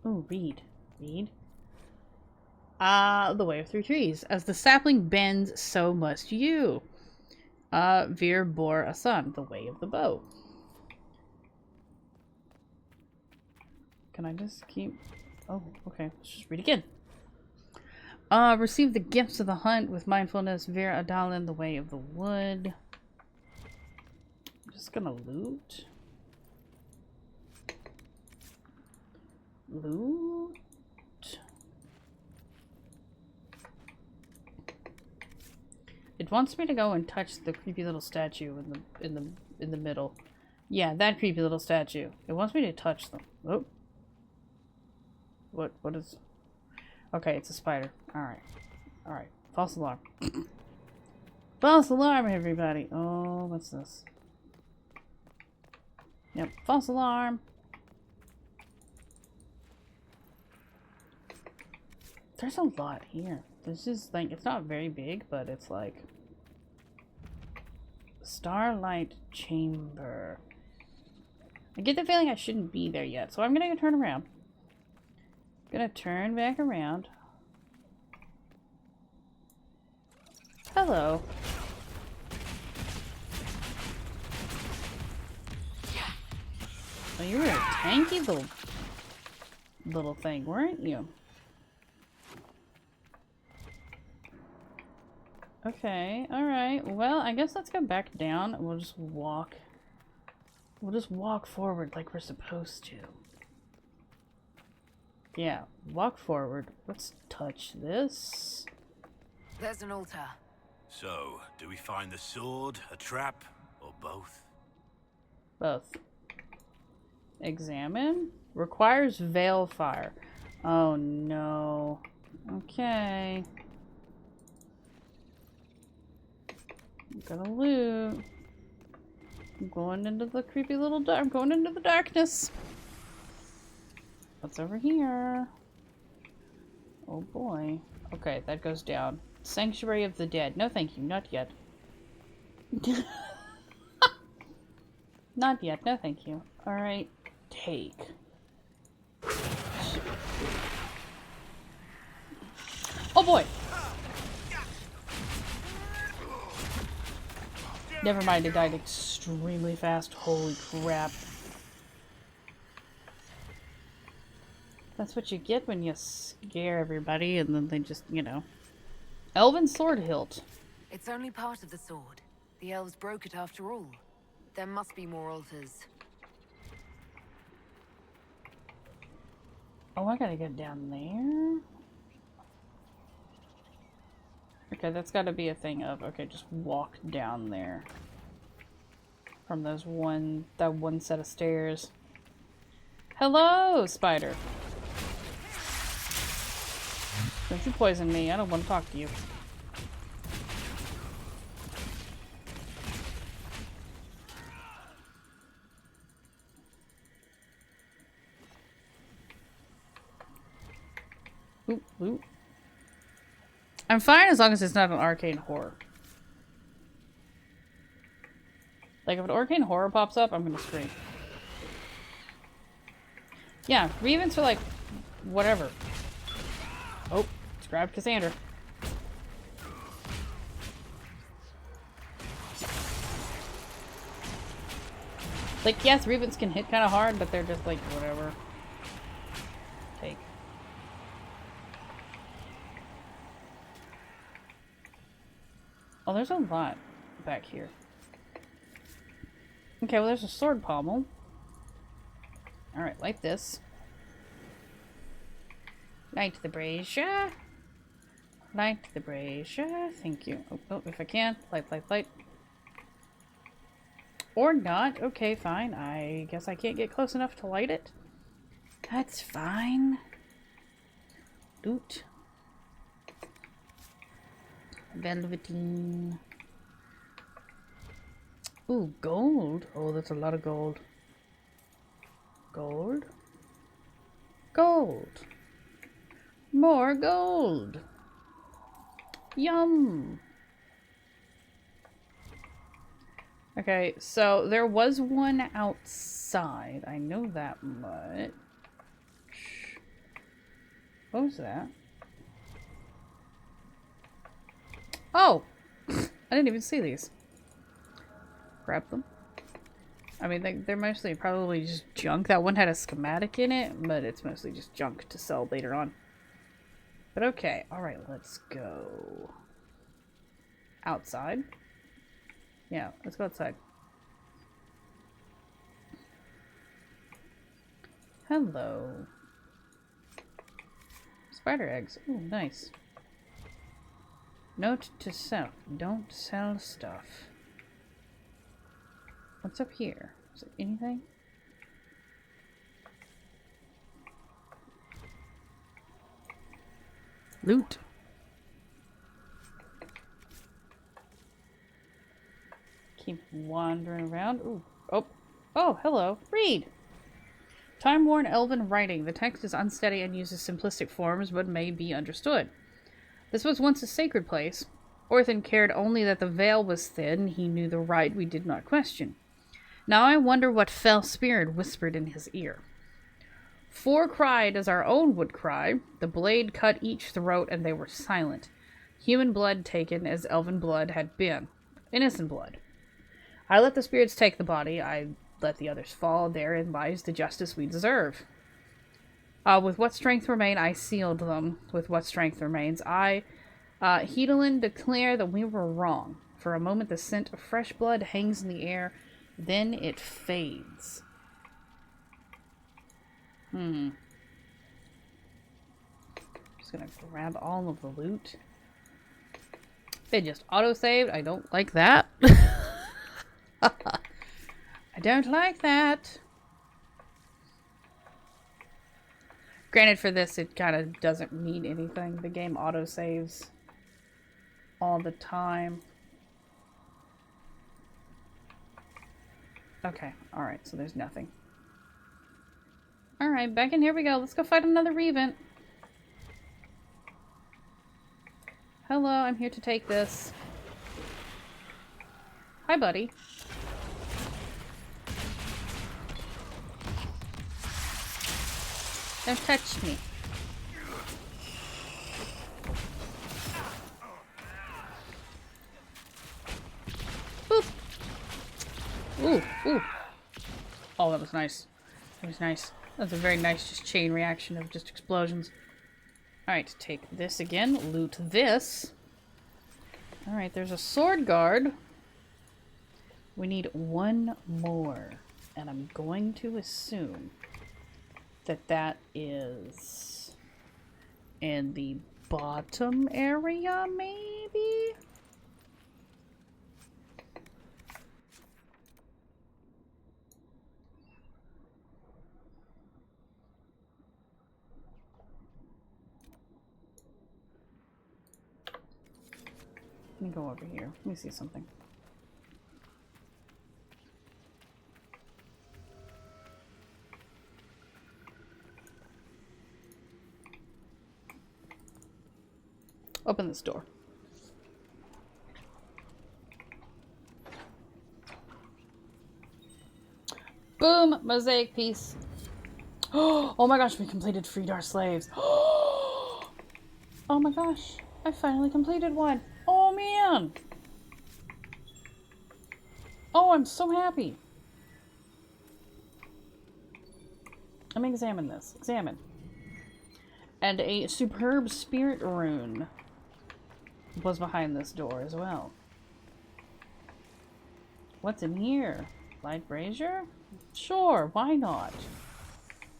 Ooh, read. Read. The way of 3 trees. As the sapling bends, so must you. Vir Bor Asan, the way of the bow. Can I just keep... Oh, okay. Let's just read again. Receive the gifts of the hunt with mindfulness. Vir Adalin, the way of the wood. I'm just gonna loot. Loot. It wants me to go and touch the creepy little statue in the middle. Yeah, that creepy little statue. It wants me to touch them. Oh. What is... Okay, it's a spider. Alright. Alright. False alarm. False alarm, everybody! Oh, what's this? Yep, false alarm! There's a lot here. This is like, it's not very big, but it's like... Starlight Chamber. I get the feeling I shouldn't be there yet, so I'm gonna go turn around. Gonna turn back around. Hello. Oh, you were a tanky little thing, weren't you? Okay, alright. Well, I guess let's go back down and we'll just walk. We'll just walk forward like we're supposed to. Yeah, walk forward. Let's touch this. There's an altar. So, do we find the sword, a trap, or both? Both. Examine. Requires veil fire. Oh no. Okay. I'm gonna loot. I'm going into the creepy little dark. I'm going into the darkness. What's over here? Oh boy. Okay, that goes down. Sanctuary of the Dead. No thank you, not yet. Not yet, no thank you. Alright, take. Oh boy! Never mind, it died extremely fast. Holy crap. That's what you get when you scare everybody and then they just, you know. Elven sword hilt. It's only part of the sword. The elves broke it after all. There must be more altars. Oh, I gotta get down there? Okay, that's gotta be a thing of, okay, just walk down there. From that one set of stairs. Hello, spider. Don't you poison me, I don't want to talk to you. Oop, oop. I'm fine as long as it's not an arcane horror. Like, if an arcane horror pops up, I'm gonna scream. Yeah, Revens are like, whatever. Oh, just grabbed Cassandra. Like, yes, Revens can hit kind of hard, but they're just like, whatever. Take. Oh, there's a lot back here. Okay, well, there's a sword pommel. Alright, like this. Light the brazier. Light the brazier. Thank you. Oh, oh, if I can. Light, light, light. Or not. Okay, fine. I guess I can't get close enough to light it. That's fine. Loot. Velveteen. Ooh, gold. Oh, that's a lot of gold. Gold. Gold. More gold. Yum. Okay, so there was one outside. I know that much. What was that? Oh! I didn't even see these. Grab them. I mean, they're mostly probably just junk. That one had a schematic in it, but it's mostly just junk to sell later on. But okay, alright, let's go. Outside? Yeah, let's go outside. Hello. Spider eggs. Ooh, nice. Note to self, don't sell stuff. What's up here? Is there anything? Loot. Keep wandering around. Ooh. Oh. Oh, hello. Read. Time-worn elven writing. The text is unsteady and uses simplistic forms, but may be understood. This was once a sacred place. Orthan cared only that the veil was thin. He knew the rite we did not question. Now I wonder what fell spirit whispered in his ear. Four cried as our own would cry. The blade cut each throat, and they were silent. Human blood taken as elven blood had been. Innocent blood. I let the spirits take the body. I let the others fall. Therein lies the justice we deserve. With what strength remain, I sealed them. With what strength remains, I, Hedolin, declare that we were wrong. For a moment, the scent of fresh blood hangs in the air. Then it fades. Just gonna grab all of the loot. They just auto-saved. I don't like that. I don't like that. Granted, for this, it kind of doesn't mean anything. The game auto-saves all the time. Okay, alright, so there's nothing. Alright, back in here we go. Let's go fight another Revenant. Hello, I'm here to take this. Hi, buddy. Don't touch me. Boop. Ooh, ooh. Oh, that was nice. That was nice. That's a very nice just chain reaction of just explosions. Alright, take this again. Loot this. Alright, there's a sword guard. We need one more. And I'm going to assume that that is in the bottom area, maybe? Let me go over here. Let me see something. Open this door. Boom! Mosaic piece. Oh my gosh, we completed Freed Our Slaves. Oh my gosh, I finally completed one. Oh man! Oh, I'm so happy. Let me examine this. Examine. And a superb spirit rune was behind this door as well. What's in here? Light brazier? Sure, why not?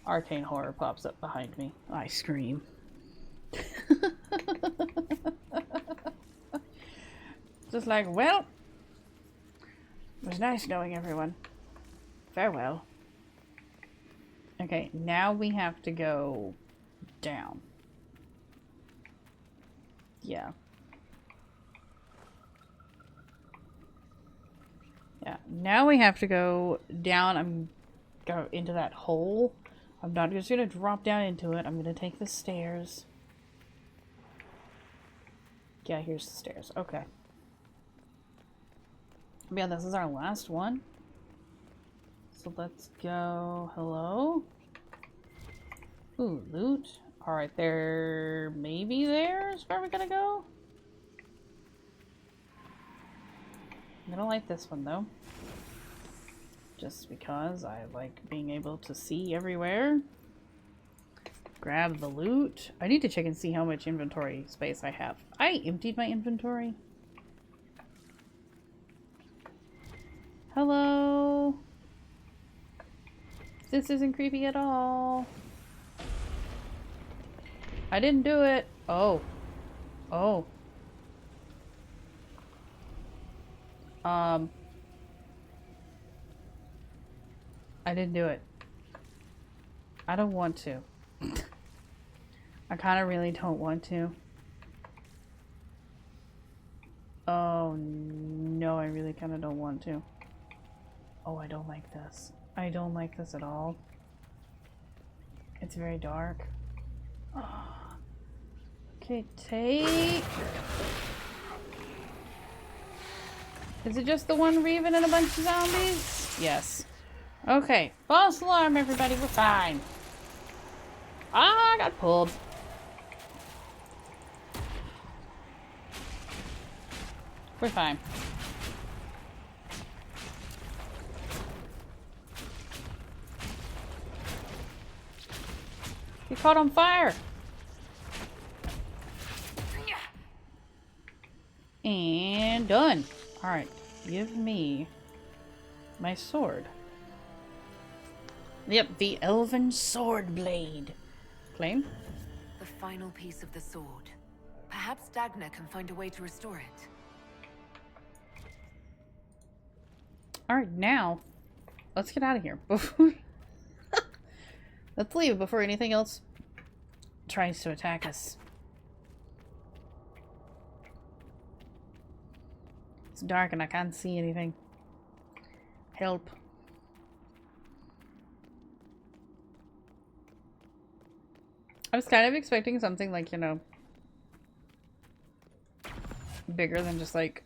Arcane horror pops up behind me. I scream. Just like, well, it was nice knowing everyone. Farewell. Okay, now we have to go down. Yeah. Yeah, now we have to go down. Go into that hole. I'm not just gonna drop down into it. I'm gonna take the stairs. Yeah, here's the stairs. Okay. Yeah, this is our last one. So let's go. Hello? Ooh, loot. Alright, there. Maybe there's where we're gonna go? I'm gonna like this one though. Just because I like being able to see everywhere. Grab the loot. I need to check and see how much inventory space I have. I emptied my inventory. Hello? This isn't creepy at all. I didn't do it. Oh. Oh. I didn't do it. I don't want to. I kind of really don't want to. Oh, no, I really kind of don't want to. Oh, I don't like this. I don't like this at all. It's very dark. Oh. Okay, take... Is it just the one Reven and a bunch of zombies? Yes. Okay, false alarm, everybody. We're fine. Ah, I got pulled. We're fine. You caught on fire. And done. Alright, give me my sword. Yep, the elven sword blade. Claim? The final piece of the sword. Perhaps Dagna can find a way to restore it. Alright, now, let's get out of here. Let's leave before anything else tries to attack us. It's dark and I can't see anything. Help. I was kind of expecting something like, you know, bigger than just like,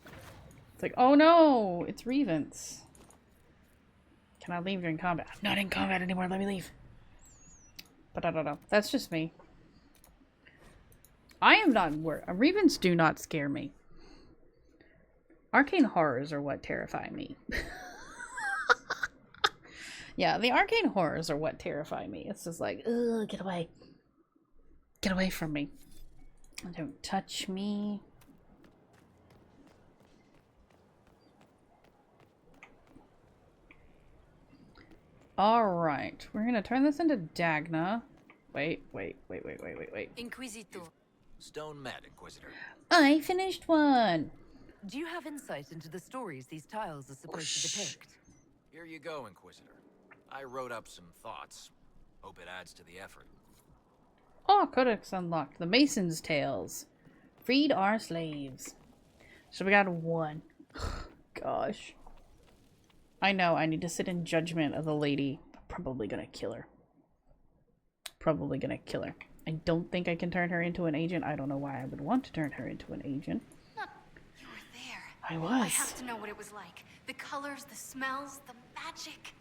it's like, oh no, it's Revents. Can I leave during combat? I'm not in combat anymore, let me leave. But I don't know. That's just me. I am not worried. Revents do not scare me. Arcane horrors are what terrify me. Yeah, the arcane horrors are what terrify me. It's just like, ugh, get away. Get away from me. Don't touch me. Alright, we're gonna turn this into Dagna. Wait. Inquisitor. Stone mad, Inquisitor. I finished one! Do you have insight into the stories these tiles are supposed to depict? Here you go, Inquisitor. I wrote up some thoughts. Hope it adds to the effort. Oh, Codex unlocked. The Mason's Tales. Freed our slaves. So we got one. Gosh. I know, I need to sit in judgment of the lady. I'm probably gonna kill her. Probably gonna kill her. I don't think I can turn her into an agent. I don't know why I would want to turn her into an agent. You were there. I was. I have to know what it was like. The colors, the smells, the magic.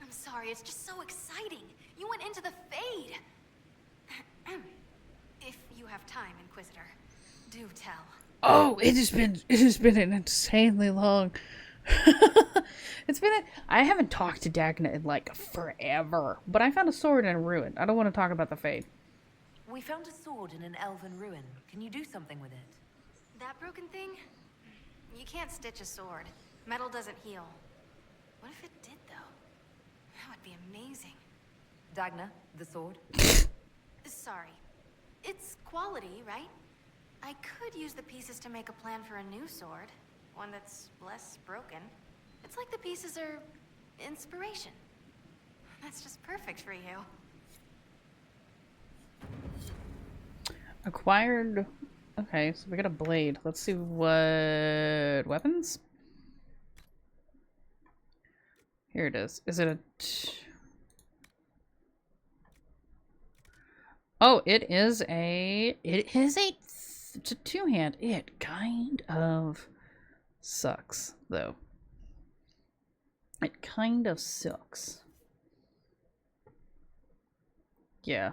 I'm sorry, it's just so exciting. You went into the Fade. If you have time, Inquisitor, do tell. Oh, it has been an insanely long. I haven't talked to Dagna in like forever, but I found a sword in a ruin. I don't want to talk about the Fade. We found a sword in an elven ruin. Can you do something with it? That broken thing? You can't stitch a sword. Metal doesn't heal. What if it did, though? That would be amazing. Dagna, the sword? Sorry. It's quality, right? I could use the pieces to make a plan for a new sword. One that's less broken. It's like the pieces are inspiration. That's just perfect for you. Acquired. Okay, so we got a blade. Let's see what weapons. Here it is. Is it a? Oh, it is a. It's a two-hand. It kind of sucks, though. It kind of sucks. Yeah.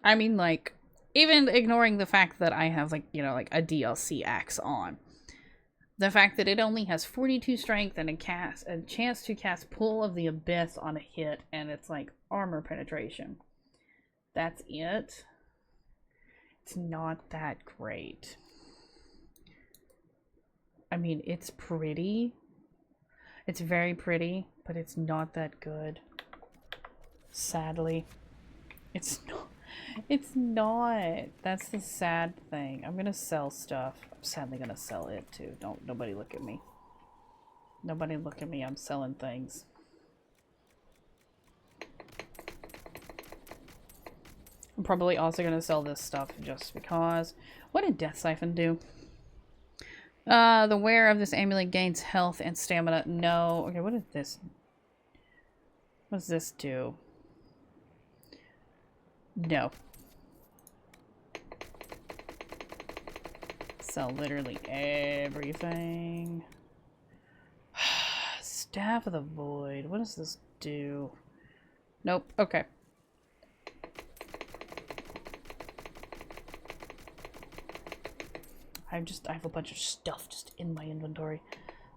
I mean, like, even ignoring the fact that I have, like, you know, like a DLC axe on. The fact that it only has 42 strength and a chance to cast Pull of the Abyss on a hit, and it's like armor penetration. That's it. It's not that great. I mean, it's pretty. It's very pretty, but it's not that good. Sadly. It's not. It's not. That's the sad thing. I'm gonna sell stuff. I'm sadly gonna sell it too. Nobody look at me. Nobody look at me. I'm selling things. I'm probably also gonna sell this stuff just because. What did Death Siphon do? The wearer of this amulet gains health and stamina. No. Okay, what is this? What does this do? No. Sell literally everything. Staff of the Void. What does this do? Nope. Okay. I have a bunch of stuff just in my inventory.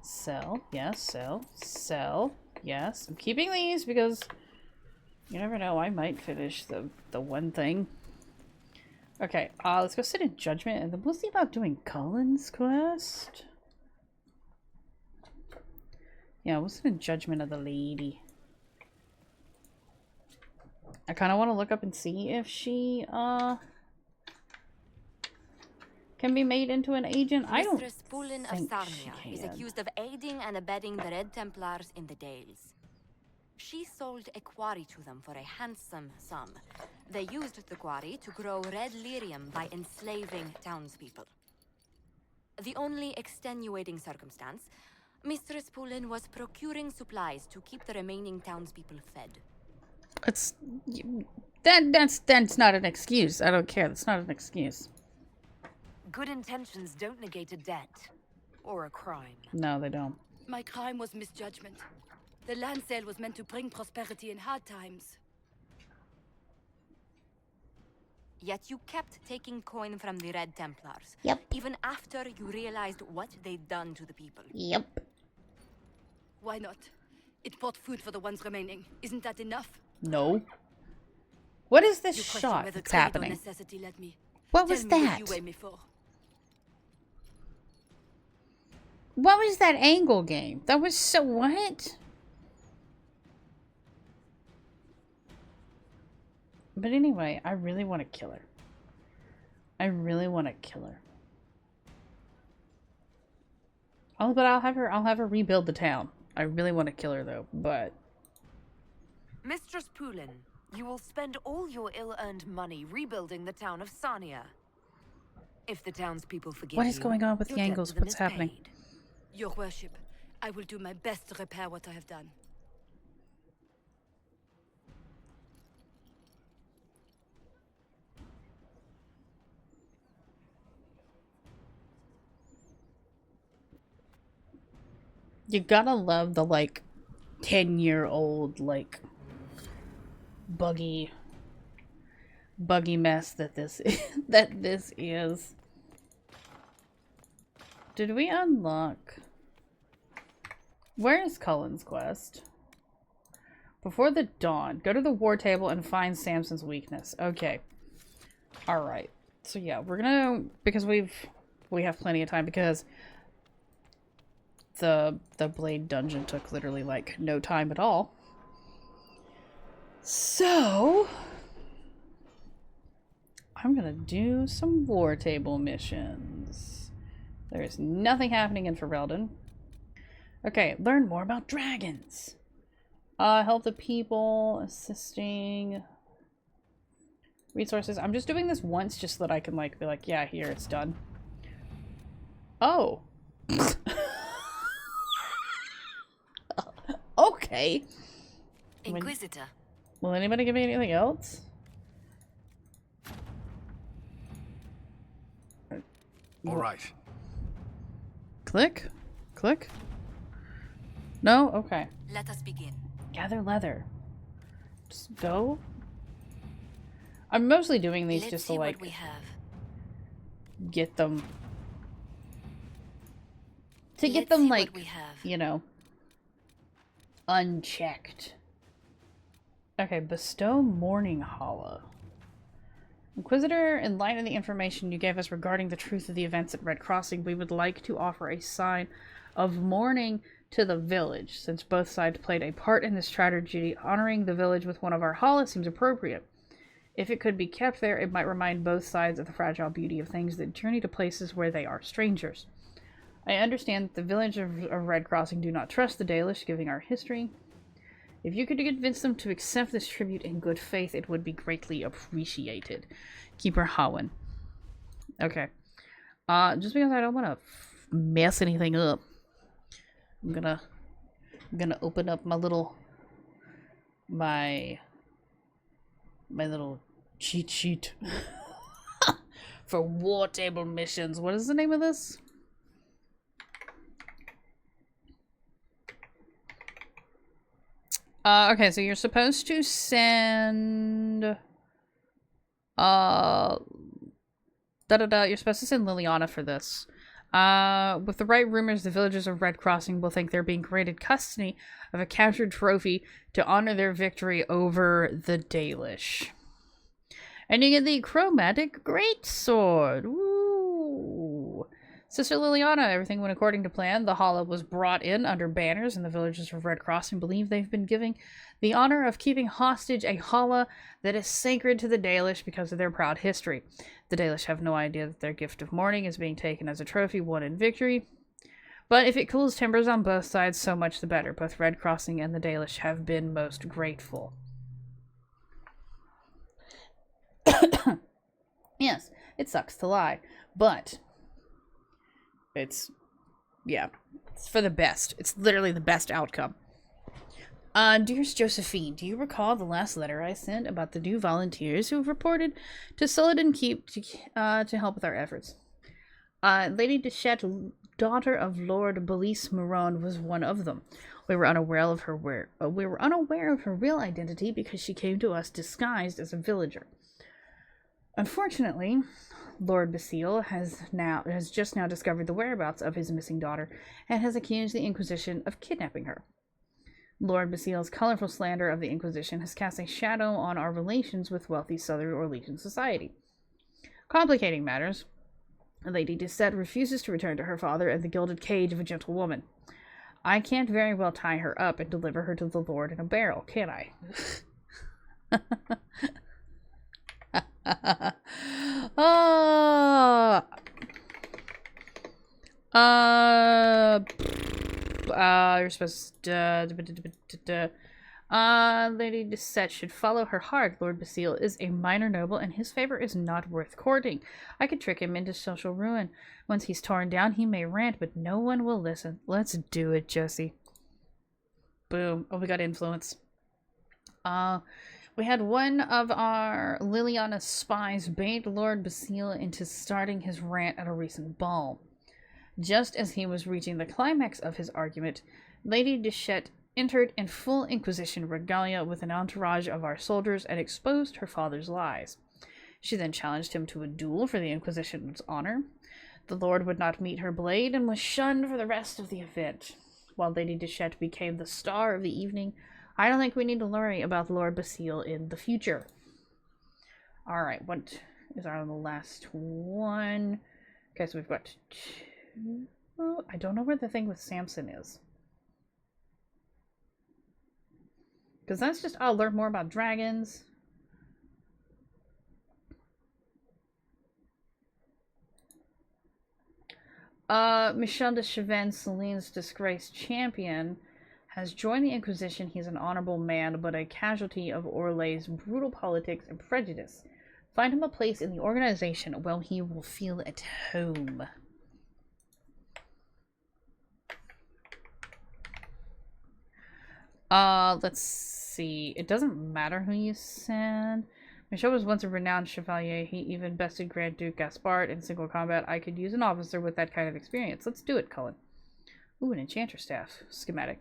Sell. Yes, sell. Sell. Yes. I'm keeping these because you never know, I might finish the one thing. Okay, let's go sit in Judgment, and then we'll see about doing Cullen's quest. Yeah, we'll sit in Judgment of the lady. I kind of want to look up and see if she, can be made into an agent? I don't Mistress Pulin of think Sarnia she is can. accused of aiding and abetting the Red Templars in the Dales. She sold a quarry to them for a handsome sum. They used the quarry to grow red lyrium by enslaving townspeople. The only extenuating circumstance, Mistress Pulin was procuring supplies to keep the remaining townspeople fed. It's that's not an excuse. I don't care. That's not an excuse. Good intentions don't negate a debt. Or a crime. No, they don't. My crime was misjudgment. The land sale was meant to bring prosperity in hard times. Yet you kept taking coin from the Red Templars. Yep. Even after you realized what they'd done to the people. Yep. Why not? It bought food for the ones remaining. Isn't that enough? No. What is this You question shot whether that's trade or happening? necessity led me. What Tell was me that? you weigh me for. What was that angle game? That was so what? But anyway, I really want to kill her. I really want to kill her. Oh, but I'll have her rebuild the town. I really want to kill her though, but Mistress Pulin, you will spend all your ill-earned money rebuilding the town of Sarnia. If the townspeople forgive what is you, going on with your the debt angles? to them What's is happening? paid. Your worship, I will do my best to repair what I have done. You gotta love the, like, 10-year-old, like, buggy mess that this is, that this is. Did we unlock? Where is Cullen's quest? Before the dawn, go to the war table and find Samson's weakness. Okay. Alright. So yeah, we're gonna, because we have plenty of time, because the Blade dungeon took literally like no time at all. So I'm gonna do some war table missions. There is nothing happening in Ferelden. Okay, learn more about dragons. Help the people, assisting, resources. I'm just doing this once just so that I can like be like, yeah, here, it's done. Oh. Okay. Inquisitor. Will anybody give me anything else? All right. Click? Click? No? Okay. Let us begin. Gather leather. Just go. I'm mostly doing these Let's just see to like what we have. get them Let's get them see like what we have. you know, unchecked. Okay, bestow mourning hollow. Inquisitor, in light of the information you gave us regarding the truth of the events at Red Crossing, we would like to offer a sign of mourning to the village. Since both sides played a part in this tragedy, honoring the village with one of our hollows seems appropriate. If it could be kept there, it might remind both sides of the fragile beauty of things that journey to places where they are strangers. I understand that the village of Red Crossing do not trust the Dalish, given our history. If you could convince them to accept this tribute in good faith, it would be greatly appreciated. Keeper Howen. Okay. Just because I don't want to mess anything up, I'm gonna open up my little little cheat sheet for war table missions. What is the name of this? Okay, so you're supposed to send you're supposed to send Liliana for this. With the right rumors, the villagers of Red Crossing will think they're being granted custody of a captured trophy to honor their victory over the Dalish. And you get the Chromatic Greatsword. Woo! Sister Liliana, everything went according to plan. The hollow was brought in under banners, and the villagers of Red Crossing believe they've been given the honor of keeping hostage a hollow that is sacred to the Dalish because of their proud history. The Dalish have no idea that their gift of mourning is being taken as a trophy won in victory. But if it cools timbers on both sides, so much the better. Both Red Crossing and the Dalish have been most grateful. Yes, it sucks to lie, but it's for the best. It's literally the best outcome. Dearest Josephine, do you recall the last letter I sent about the new volunteers who have reported to Sullivan Keep to help with our efforts? Lady Deschette, daughter of Lord Belize Moron, was one of them. We were unaware of her real identity because she came to us disguised as a villager. Unfortunately, Lord Basile has just now discovered the whereabouts of his missing daughter and has accused the Inquisition of kidnapping her. Lord Basile's colorful slander of the Inquisition has cast a shadow on our relations with wealthy Southern Orlesian society. Complicating matters, Lady Deschette refuses to return to her father in the gilded cage of a gentlewoman. I can't very well tie her up and deliver her to the Lord in a barrel, can I? You're supposed to... Lady Deschette should follow her heart. Lord Basile is a minor noble, and his favor is not worth courting. I could trick him into social ruin. Once he's torn down, he may rant, but no one will listen. Let's do it, Josie. Boom. Oh, we got influence. We had one of our Liliana's spies bait Lord Basile into starting his rant at a recent ball. Just as he was reaching the climax of his argument, Lady Deschette entered in full Inquisition regalia with an entourage of our soldiers and exposed her father's lies. She then challenged him to a duel for the Inquisition's honor. The Lord would not meet her blade and was shunned for the rest of the event. While Lady Deschette became the star of the evening, I don't think we need to worry about Lord Basile in the future. Alright, what is our last one? Okay, so we've got two. I don't know where the thing with Samson is. Because that's just, I'll learn more about dragons. Michel de Chavannes, Celine's disgraced champion, has joined the Inquisition. He's an honorable man, but a casualty of Orlay's brutal politics and prejudice. Find him a place in the organization where he will feel at home. Let's see. It doesn't matter who you send. Michel was once a renowned chevalier. He even bested Grand Duke Gaspard in single combat. I could use an officer with that kind of experience. Let's do it, Cullen. Ooh, an enchanter staff. Schematic.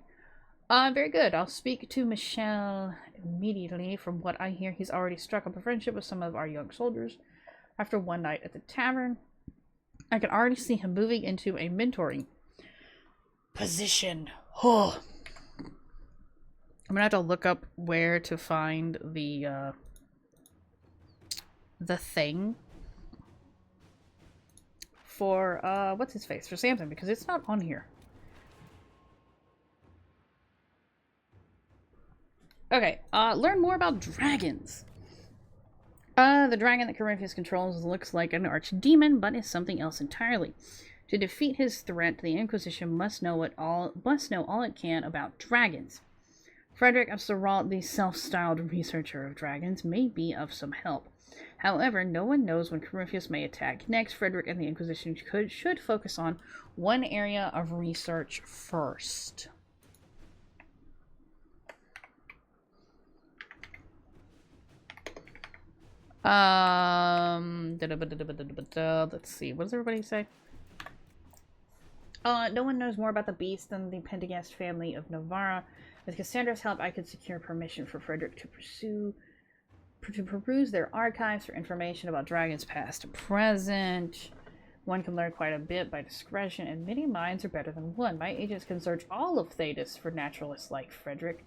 Very good. I'll speak to Michel immediately. From what I hear, he's already struck up a friendship with some of our young soldiers. After one night at the tavern, I can already see him moving into a mentoring position. Oh. I'm gonna have to look up where to find the thing for, what's his face? For Samson, because it's not on here. Okay, learn more about dragons. The dragon that Corinthus controls looks like an archdemon, but is something else entirely. To defeat his threat, the Inquisition must know all it can about dragons. Frederick of Serrault, the self-styled researcher of dragons, may be of some help. However, no one knows when Corinthus may attack next. Frederick and the Inquisition should focus on one area of research first. Let's see. What does everybody say? No one knows more about the beast than the Pendergast family of Navarra. With Cassandra's help, I could secure permission for Frederick to peruse their archives for information about dragons past and present. One can learn quite a bit by discretion, and many minds are better than one. My agents can search all of Thedas for naturalists like Frederick.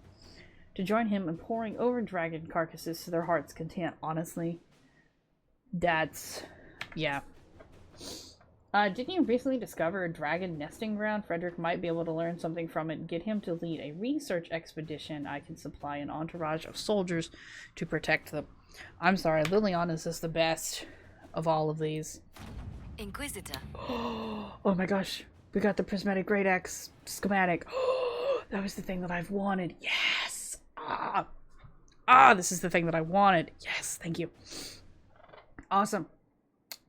To join him in poring over dragon carcasses to their heart's content. Honestly, that's... yeah. Didn't you recently discover a dragon nesting ground? Frederick might be able to learn something from it. Get him to lead a research expedition. I can supply an entourage of soldiers to protect them. I'm sorry, Liliana's is the best. of all of these. Inquisitor. Oh my gosh. We got the prismatic great axe schematic. That was the thing that I've wanted. Yes. This is the thing that I wanted. Yes, thank you. Awesome.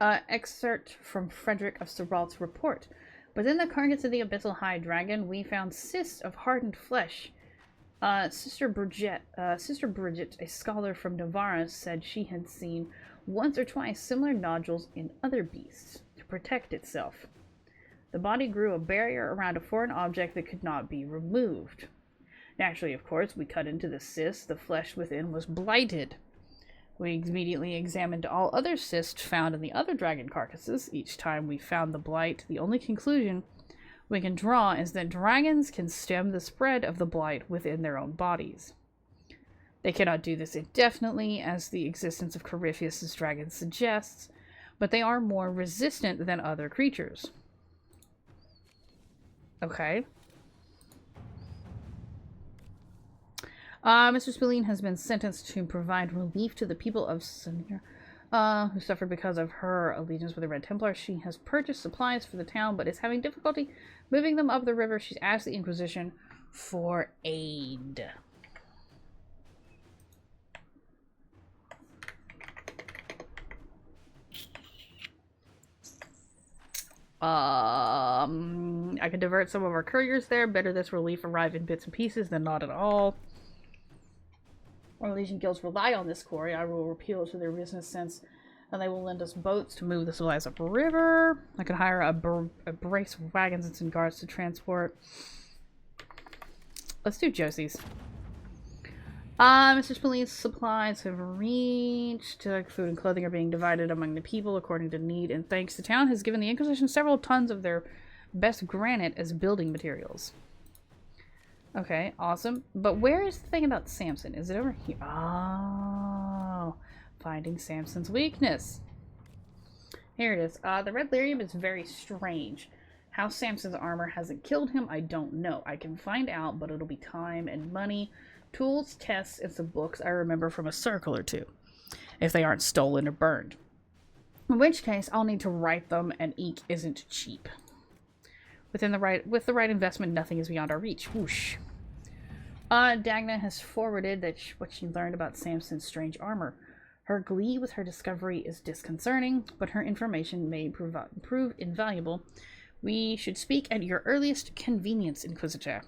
Excerpt from Frederick of Serbalt's report. Within the carcass of the abyssal high dragon, we found cysts of hardened flesh. Sister Bridget, a scholar from Navarra, said she had seen once or twice similar nodules in other beasts to protect itself. The body grew a barrier around a foreign object that could not be removed. Naturally, of course, we cut into the cyst. The flesh within was blighted. We immediately examined all other cysts found in the other dragon carcasses. Each time we found the blight, the only conclusion we can draw is that dragons can stem the spread of the blight within their own bodies. They cannot do this indefinitely, as the existence of Corypheus' dragon suggests, but they are more resistant than other creatures. Okay. Mr. Spillane has been sentenced to provide relief to the people of Senir, who suffered because of her allegiance with the Red Templar. She has purchased supplies for the town, but is having difficulty moving them up the river. She's asked the Inquisition for aid. I can divert some of our couriers there. Better this relief arrive in bits and pieces than not at all. Our Legion guilds rely on this quarry. I will repeal it to their business sense, and they will lend us boats to move the supplies upriver. I can hire a brace of wagons and some guards to transport. Let's do Josie's. Mr. Spillane's supplies have reached. Food and clothing are being divided among the people according to need and thanks. The town has given the Inquisition several tons of their best granite as building materials. Okay, awesome. But where is the thing about Samson? Is it over here? Oh, finding Samson's weakness. Here it is. The red lyrium is very strange. How Samson's armor hasn't killed him, I don't know. I can find out, but it'll be time and money. Tools, tests, and some books I remember from a circle or two, if they aren't stolen or burned. In which case, I'll need to write them, and ink isn't cheap. With the right investment, nothing is beyond our reach. Whoosh. Dagna has forwarded what she learned about Samson's strange armor. Her glee with her discovery is disconcerting, but her information may prove invaluable. We should speak at your earliest convenience, Inquisitor.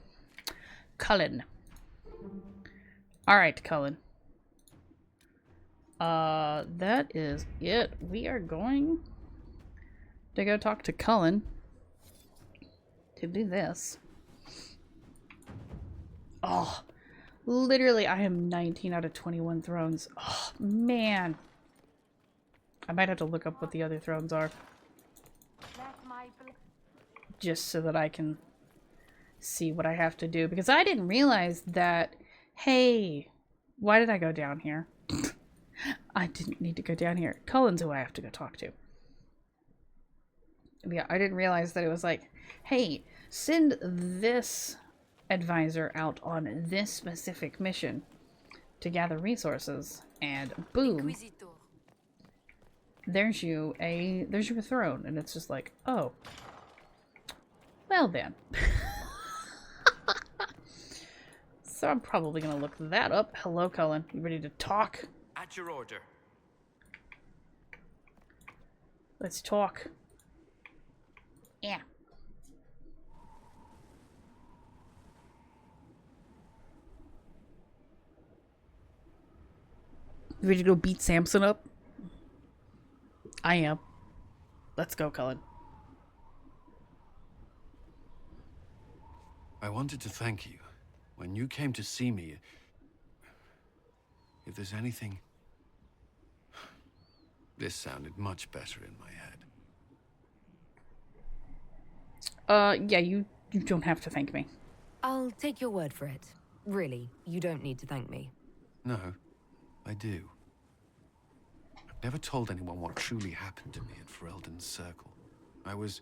Cullen. Alright, Cullen. That is it. We are going to go talk to Cullen to do this. Oh, literally, I am 19 out of 21 thrones. Oh, man. I might have to look up what the other thrones are. Just so that I can see what I have to do. Because I didn't realize that, hey, why did I go down here? I didn't need to go down here. Cullen's who I have to go talk to. Yeah, I didn't realize that it was like, hey, send this advisor out on this specific mission to gather resources, and boom, Inquisitor. there's your throne. And it's just like, oh, well then. So I'm probably gonna look that up. Hello, Cullen. You ready to talk? At your order. Let's talk. Yeah. You ready to go beat Samson up? I am. Let's go, Cullen. I wanted to thank you. When you came to see me, if there's anything... This sounded much better in my head. Yeah, you don't have to thank me. I'll take your word for it. Really, you don't need to thank me. No, I do. I've never told anyone what truly happened to me at Ferelden's Circle. I was...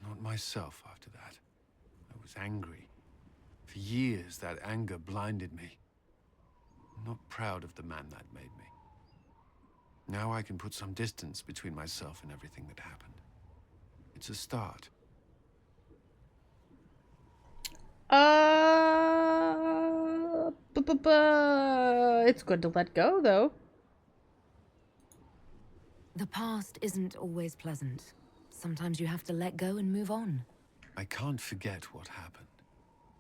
not myself after that. I was angry. For years, that anger blinded me. I'm not proud of the man that made me. Now I can put some distance between myself and everything that happened. It's a start. It's good to let go, though. The past isn't always pleasant. Sometimes you have to let go and move on. I can't forget what happened,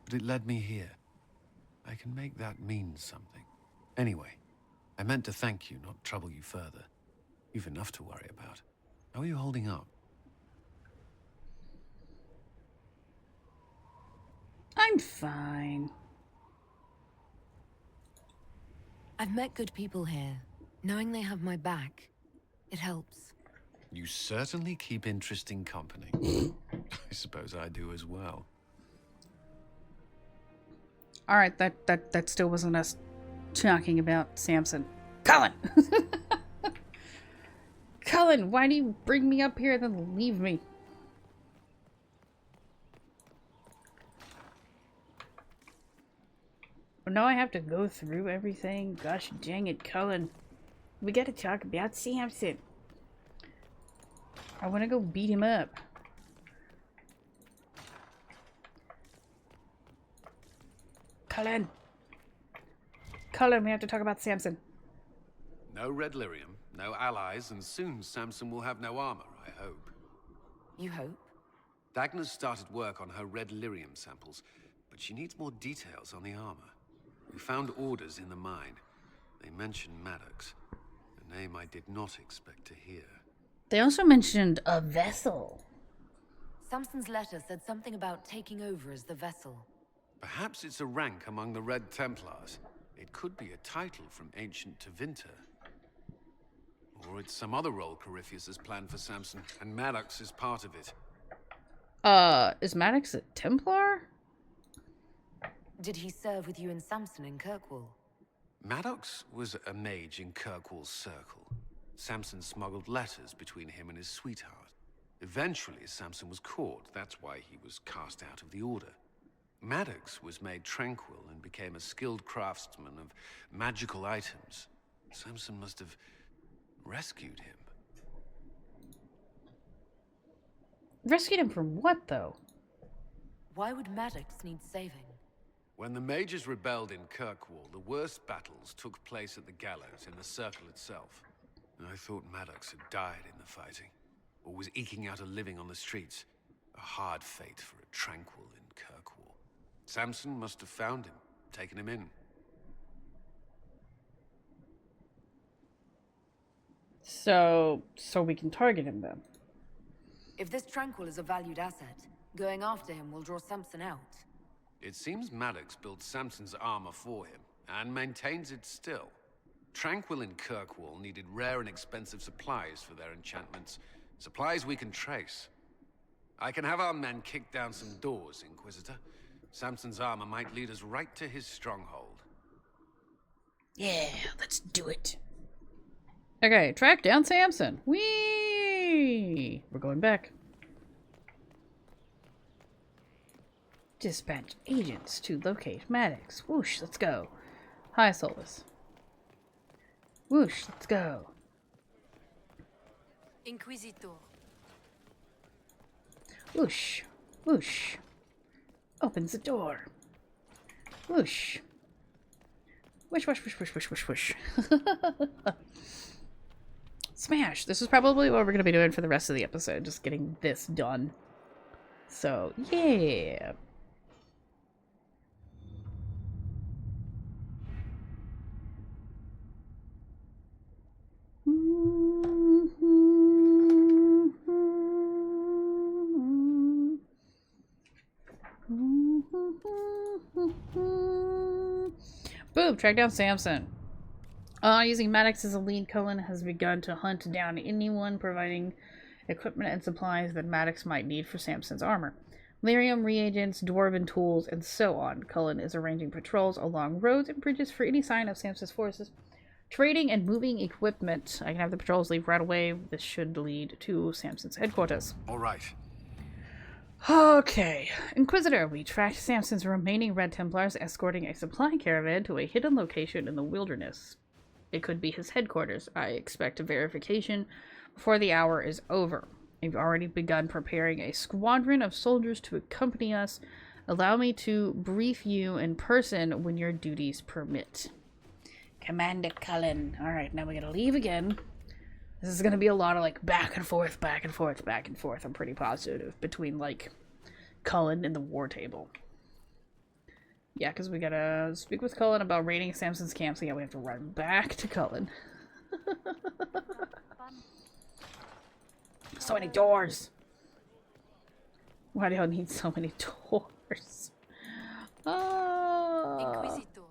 but it led me here. I can make that mean something. Anyway, I meant to thank you, not trouble you further. You've enough to worry about. How are you holding up? I'm fine. I've met good people here. Knowing they have my back, it helps. You certainly keep interesting company. I suppose I do as well. Alright, that still wasn't us talking about Samson. Cullen! Cullen, why do you bring me up here and then leave me? Now I have to go through everything? Gosh dang it, Cullen. We gotta talk about Samson. I wanna go beat him up. Cullen! Cullen, we have to talk about Samson. No red lyrium, no allies, and soon Samson will have no armor, I hope. You hope? Dagna's started work on her red lyrium samples, but she needs more details on the armor. We found orders in the mine. They mentioned Maddox, a name I did not expect to hear. They also mentioned a vessel. Samson's letter said something about taking over as the vessel. Perhaps it's a rank among the Red Templars. It could be a title from Ancient to Vinter. Or it's some other role Corypheus has planned for Samson, and Maddox is part of it. Is Maddox a Templar? Did he serve with you and Samson in Kirkwall? Maddox was a mage in Kirkwall's circle. Samson smuggled letters between him and his sweetheart. Eventually, Samson was caught. That's why he was cast out of the Order. Maddox was made tranquil and became a skilled craftsman of magical items. Samson must have rescued him. Rescued him from what, though? Why would Maddox need saving? When the mages rebelled in Kirkwall, the worst battles took place at the gallows in the circle itself. I thought Maddox had died in the fighting, or was eking out a living on the streets. A hard fate for a tranquil in Kirkwall. Samson must have found him, taken him in. So we can target him then. If this Tranquil is a valued asset, going after him will draw Samson out. It seems Maddox built Samson's armor for him, and maintains it still. Tranquil and Kirkwall needed rare and expensive supplies for their enchantments. Supplies we can trace. I can have our men kick down some doors, Inquisitor. Samson's armor might lead us right to his stronghold. Yeah, let's do it. Okay, track down Samson. Whee! We're going back. Dispatch agents to locate Maddox. Whoosh, let's go. Hi, Solus. Whoosh, let's go. Inquisitor. Whoosh, whoosh. Opens the door. Whoosh. Whoosh, whoosh, whoosh, whoosh, whoosh, whoosh, whoosh. Smash! This is probably what we're going to be doing for the rest of the episode. Just getting this done. So, yeah. Boom! Track down Samson. Using Maddox as a lead, Cullen has begun to hunt down anyone providing equipment and supplies that Maddox might need for Samson's armor. Lyrium reagents, dwarven tools, and so on. Cullen is arranging patrols along roads and bridges for any sign of Samson's forces. Trading and moving equipment. I can have the patrols leave right away. This should lead to Samson's headquarters. All right. Okay. Inquisitor, we tracked Samson's remaining Red Templars escorting a supply caravan to a hidden location in the wilderness. It could be his headquarters. I expect a verification before the hour is over. We've already begun preparing a squadron of soldiers to accompany us. Allow me to brief you in person when your duties permit. Commander Cullen. Alright, now we gotta leave again. This is gonna be a lot of like back and forth, back and forth, back and forth. I'm pretty positive between like Cullen and the war table. Yeah, because we gotta speak with Cullen about raiding Samson's camp, so yeah, we have to run back to Cullen. So many doors! Why do I need so many doors? Inquisitor.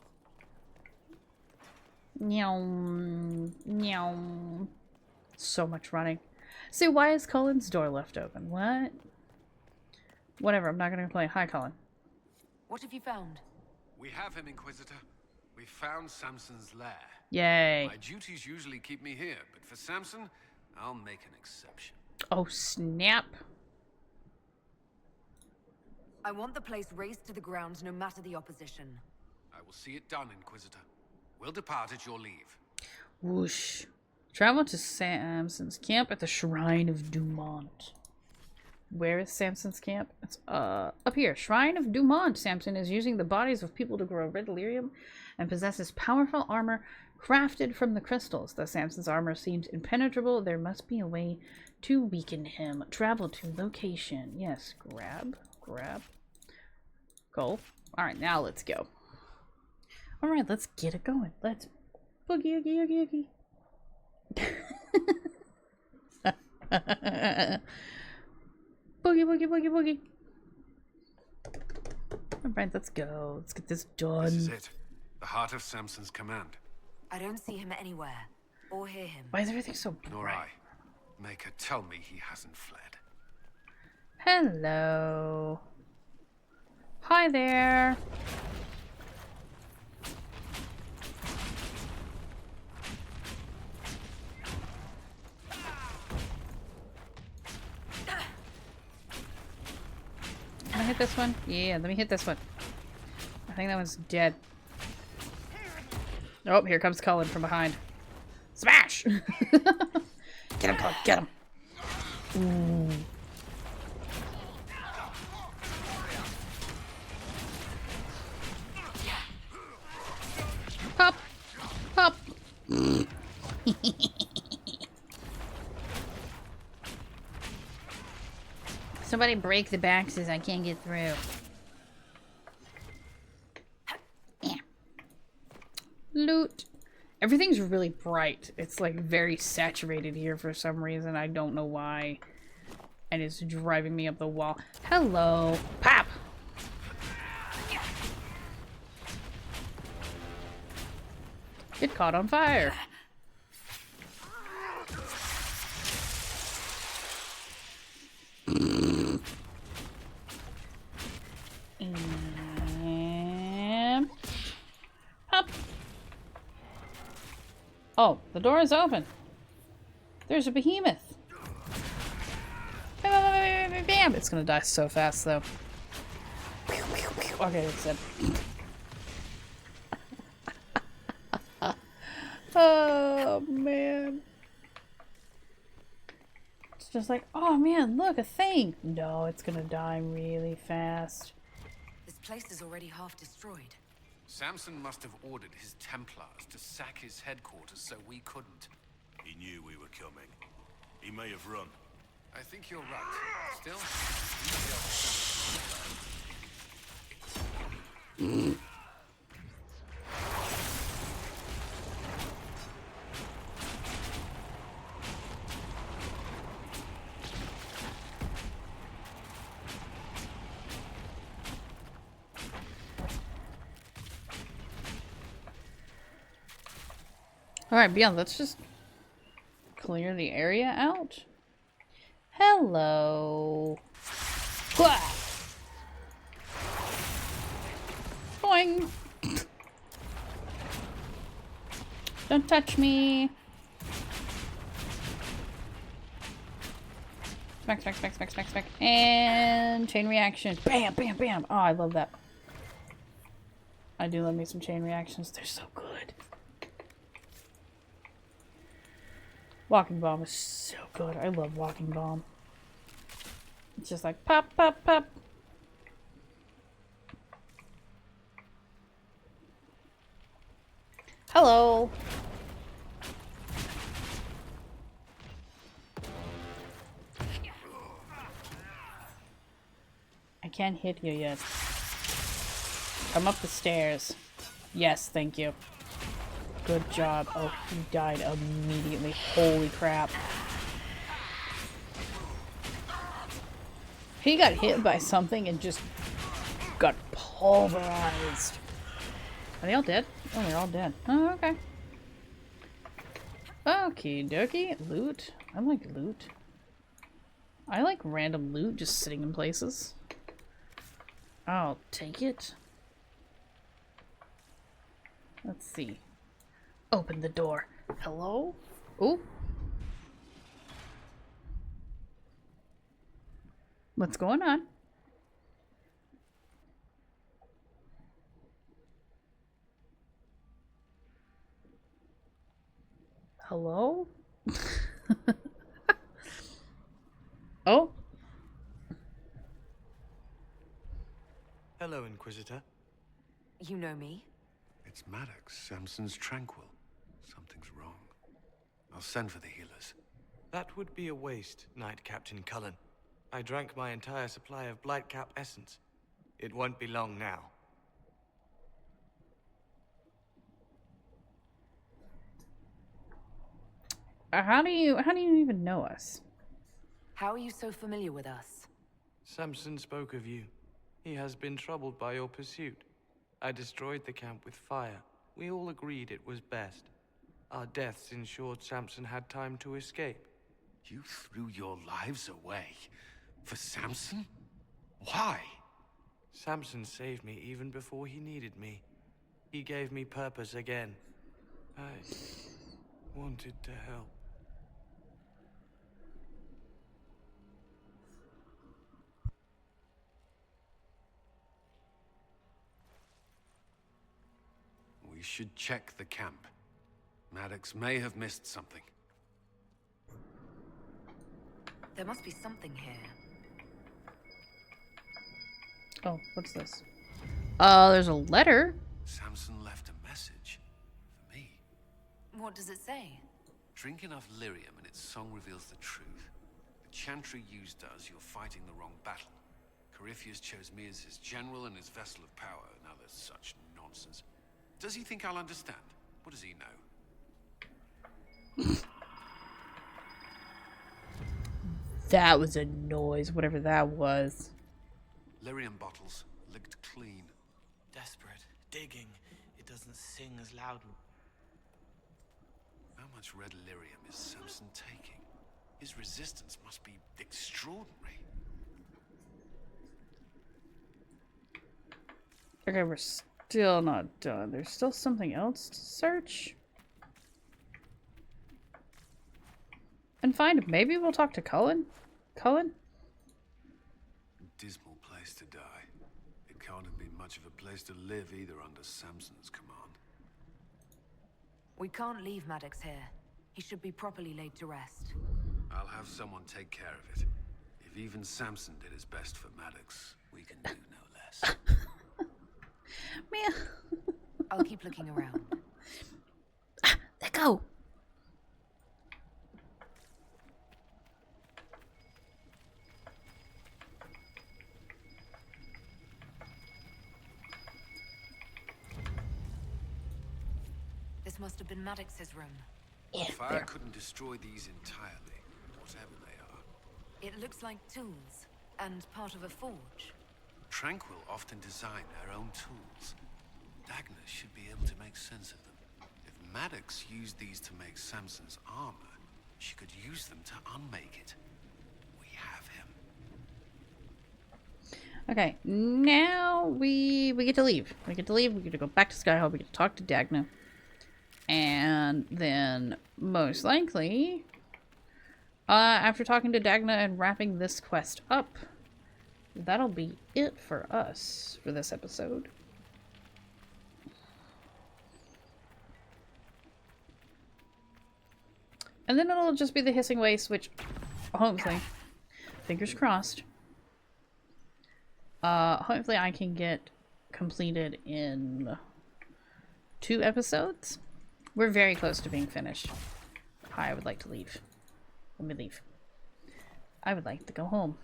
Meow. Meow. So much running. See, why is Cullen's door left open? What? Whatever, I'm not gonna complain. Hi, Cullen. What have you found? We have him, Inquisitor. We found Samson's lair. Yay. My duties usually keep me here, but for Samson, I'll make an exception. Oh, snap. I want the place razed to the ground, no matter the opposition. I will see it done, Inquisitor. We'll depart at your leave. Whoosh. Travel to Samson's camp at the Shrine of Dumont. Where is Samson's camp? It's up here. Shrine of Dumont. Samson is using the bodies of people to grow red lyrium and possesses powerful armor crafted from the crystals. Though Samson's armor seems impenetrable, there must be a way to weaken him. Travel to location. Yes, grab. Go. Alright, now let's go. Alright, let's get it going. Let's boogie, oogie, oogie. Boogie. Alright, let's go. Let's get this done. This is it. The heart of Samson's command. I don't see him anywhere, or hear him. Why is everything so bright? Nor I. Maker, tell me he hasn't fled. Hello. Hi there. Can I hit this one? Yeah, let me hit this one. I think that one's dead. Oh, here comes Cullen from behind. Smash! Get him, Cullen, get him. Ooh. Pop! Pop! Somebody break the boxes, I can't get through. Yeah. Loot. Everything's really bright. It's like very saturated here for some reason. I don't know why. And it's driving me up the wall. Hello. Pop! It caught on fire. And up. Oh, the door is open. There's a behemoth. Bam! It's gonna die so fast, though. Okay, that's it. Oh, man. It's just like, oh, man, look, a thing. No, it's gonna die really fast. This place is already half destroyed. Samson must have ordered his Templars to sack his headquarters so we couldn't. He knew we were coming. He may have run. I think you're right. Still, we Alright, yeah, let's just clear the area out. Hello. Wah! Boing! Don't touch me. Smack, smack, smack, smack, smack, smack. And chain reaction. Bam, bam, bam. Oh, I love that. I do love me some chain reactions. They're so good. Walking bomb is so good. I love walking bomb. It's just like pop, pop, pop. Hello. I can't hit you yet. Come up the stairs. Yes, thank you. Good job. Oh, he died immediately. Holy crap. He got hit by something and just got pulverized. Are they all dead? Oh, they're all dead. Oh, okay. Okie dokie. Loot. I like loot. I like random loot just sitting in places. I'll take it. Let's see. Open the door. Hello? Ooh. What's going on? Hello? Oh? Hello, Inquisitor. You know me? It's Maddox, Samson's Tranquil. Something's wrong. I'll send for the healers. That would be a waste, Knight Captain Cullen. I drank my entire supply of Blightcap essence. It won't be long now. How do you even know us? How are you so familiar with us? Samson spoke of you. He has been troubled by your pursuit. I destroyed the camp with fire. We all agreed it was best. Our deaths ensured Samson had time to escape. You threw your lives away for Samson? Why? Samson saved me even before he needed me. He gave me purpose again. I wanted to help. We should check the camp. Maddox may have missed something. There must be something here. Oh, what's this? There's a letter. Samson left a message for me. What does it say? Drink enough lyrium and its song reveals the truth. The chantry used does, you're fighting the wrong battle. Corypheus chose me as his general and his vessel of power. Now there's such nonsense. Does he think I'll understand? What does he know? That was a noise, whatever that was. Lyrium bottles, licked clean. Desperate, digging. It doesn't sing as loudly. How much red lyrium is Samson taking? His resistance must be extraordinary. Okay, we're still not done. There's still something else to search. And find. Maybe we'll talk to Cullen? Cullen? Dismal place to die. It can't have been much of a place to live either under Samson's command. We can't leave Maddox here. He should be properly laid to rest. I'll have someone take care of it. If even Samson did his best for Maddox, we can do no less. Man. I'll keep looking around. Let go. This must have been Maddox's room. Yeah, Fire there. couldn't destroy these entirely, whatever they are. It looks like tools, and part of a forge. Tranquil often design their own tools. Dagna should be able to make sense of them. If Maddox used these to make Samson's armor, she could use them to unmake it. We have him. Okay, now we get to leave. We get to leave. We get to go back to Skyhope. We get to talk to Dagna. And then, most likely, after talking to Dagna and wrapping this quest up, that'll be it for us for this episode. And then it'll just be the hissing waste, which hopefully, fingers crossed, hopefully I can get completed in 2 episodes. We're very close to being finished. Hi, I would like to leave. Let me leave. I would like to go home.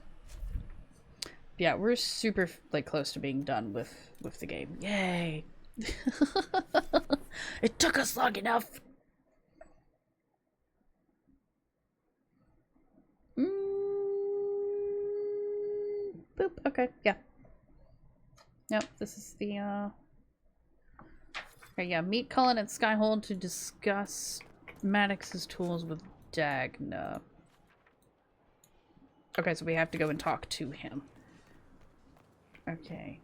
Yeah, we're super like close to being done with the game. Yay! It took us long enough. Boop. Okay. Yeah. Nope. This is the Okay, yeah. Meet Cullen at Skyhold to discuss Maddox's tools with Dagna. Okay, so we have to go and talk to him. Okay.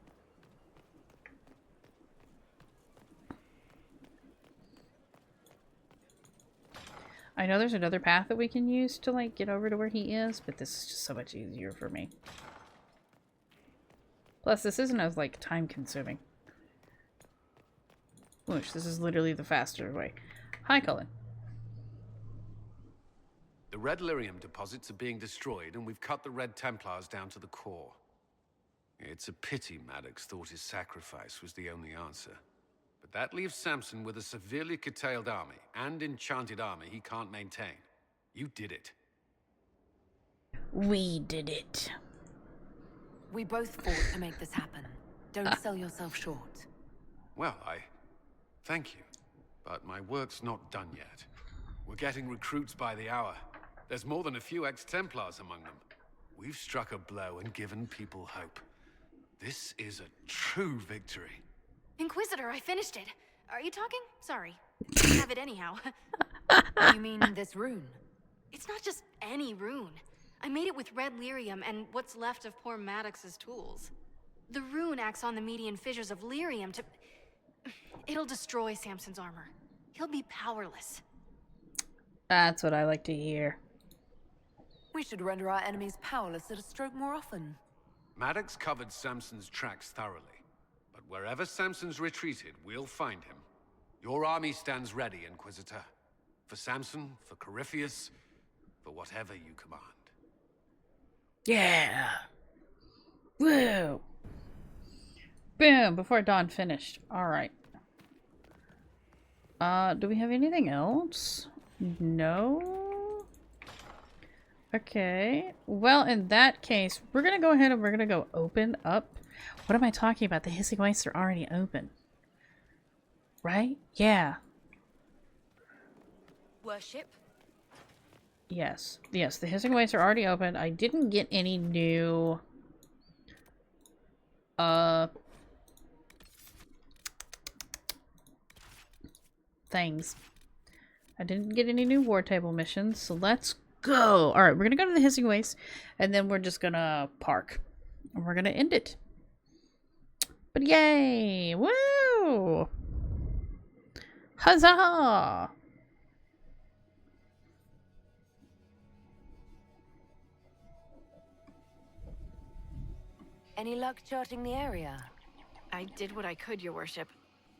I know there's another path that we can use to, like, get over to where he is, but this is just so much easier for me. Plus, this isn't as, like, time-consuming. Whoosh, this is literally the faster way. Hi, Cullen. The Red Lyrium deposits are being destroyed, and we've cut the Red Templars down to the core. It's a pity Maddox thought his sacrifice was the only answer. But that leaves Samson with a severely curtailed army, and enchanted army he can't maintain. You did it. We did it. We both fought to make this happen. Don't sell yourself short. Well, thank you. But my work's not done yet. We're getting recruits by the hour. There's more than a few ex-Templars among them. We've struck a blow and given people hope. This is a true victory. Inquisitor, I finished it. Are you talking? Sorry. I have it anyhow. You mean this rune? It's not just any rune. I made it with red lyrium and what's left of poor Maddox's tools. The rune acts on the median fissures of lyrium to... It'll destroy Samson's armor. He'll be powerless. That's what I like to hear. We should render our enemies powerless at a stroke more often. Maddox covered Samson's tracks thoroughly. But wherever Samson's retreated, we'll find him. Your army stands ready, Inquisitor. For Samson, for Corypheus, for whatever you command. Yeah! Woo! Boom! Before dawn finished. Alright. Do we have anything else? No? Okay. Well, in that case, we're gonna go ahead and we're gonna go open up. What am I talking about? The hissing wastes are already open. Right? Yeah. Worship? Yes. Yes, the hissing wastes are already open. I didn't get any new... things. I didn't get any new war table missions, so let's go! Alright, we're gonna go to the hissing wastes, and then we're just gonna park. And we're gonna end it. But yay! Woo! Huzzah! Any luck charting the area? I did what I could, Your Worship.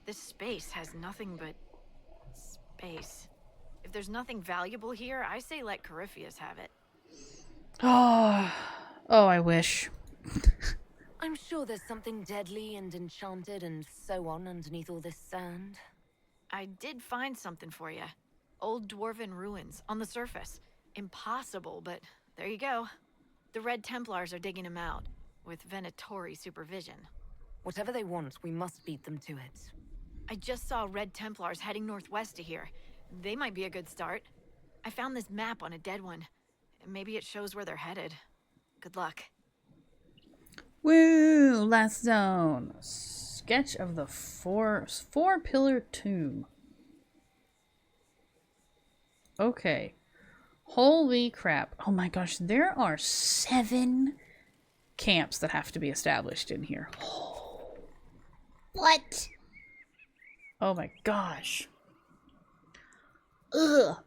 This space has nothing but... space. If there's nothing valuable here, I say let Corypheus have it. Oh, I wish. I'm sure there's something deadly and enchanted and so on underneath all this sand. I did find something for you. Old dwarven ruins on the surface. Impossible, but there you go. The Red Templars are digging them out, with Venatori supervision. Whatever they want, we must beat them to it. I just saw Red Templars heading northwest to here. They might be a good start. I found this map on a dead one. Maybe it shows where they're headed. Good luck. Woo! Last zone. Sketch of the four-pillar tomb. Okay. Holy crap. Oh my gosh, there are 7 camps that have to be established in here. Oh. What? Oh my gosh. Ugh.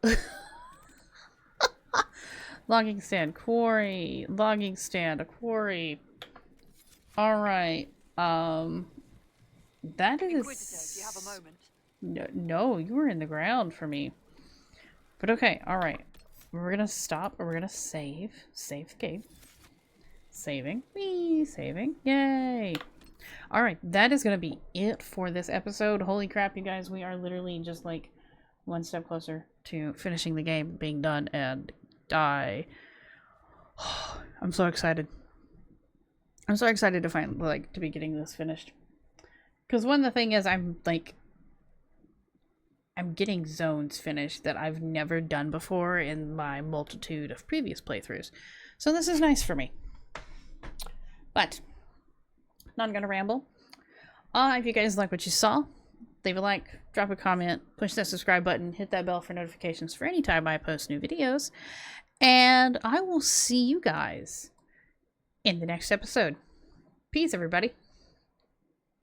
Logging stand, quarry, logging stand, a quarry. Alright. That is... Inquisitor, do you have a moment? No, you were in the ground for me. But okay, alright. We're gonna stop, or we're gonna save. Save the game. Saving. Whee! Saving. Yay! Alright, that is gonna be it for this episode. Holy crap, you guys. We are literally just like one step closer to finishing the game, being done, and I'm so excited. I'm so excited to to be getting this finished. Because one of the thing is, I'm getting zones finished that I've never done before in my multitude of previous playthroughs. So this is nice for me. But, not gonna ramble. If you guys like what you saw, leave a like, drop a comment, push that subscribe button, hit that bell for notifications for any time I post new videos. And I will see you guys in the next episode. Peace, everybody.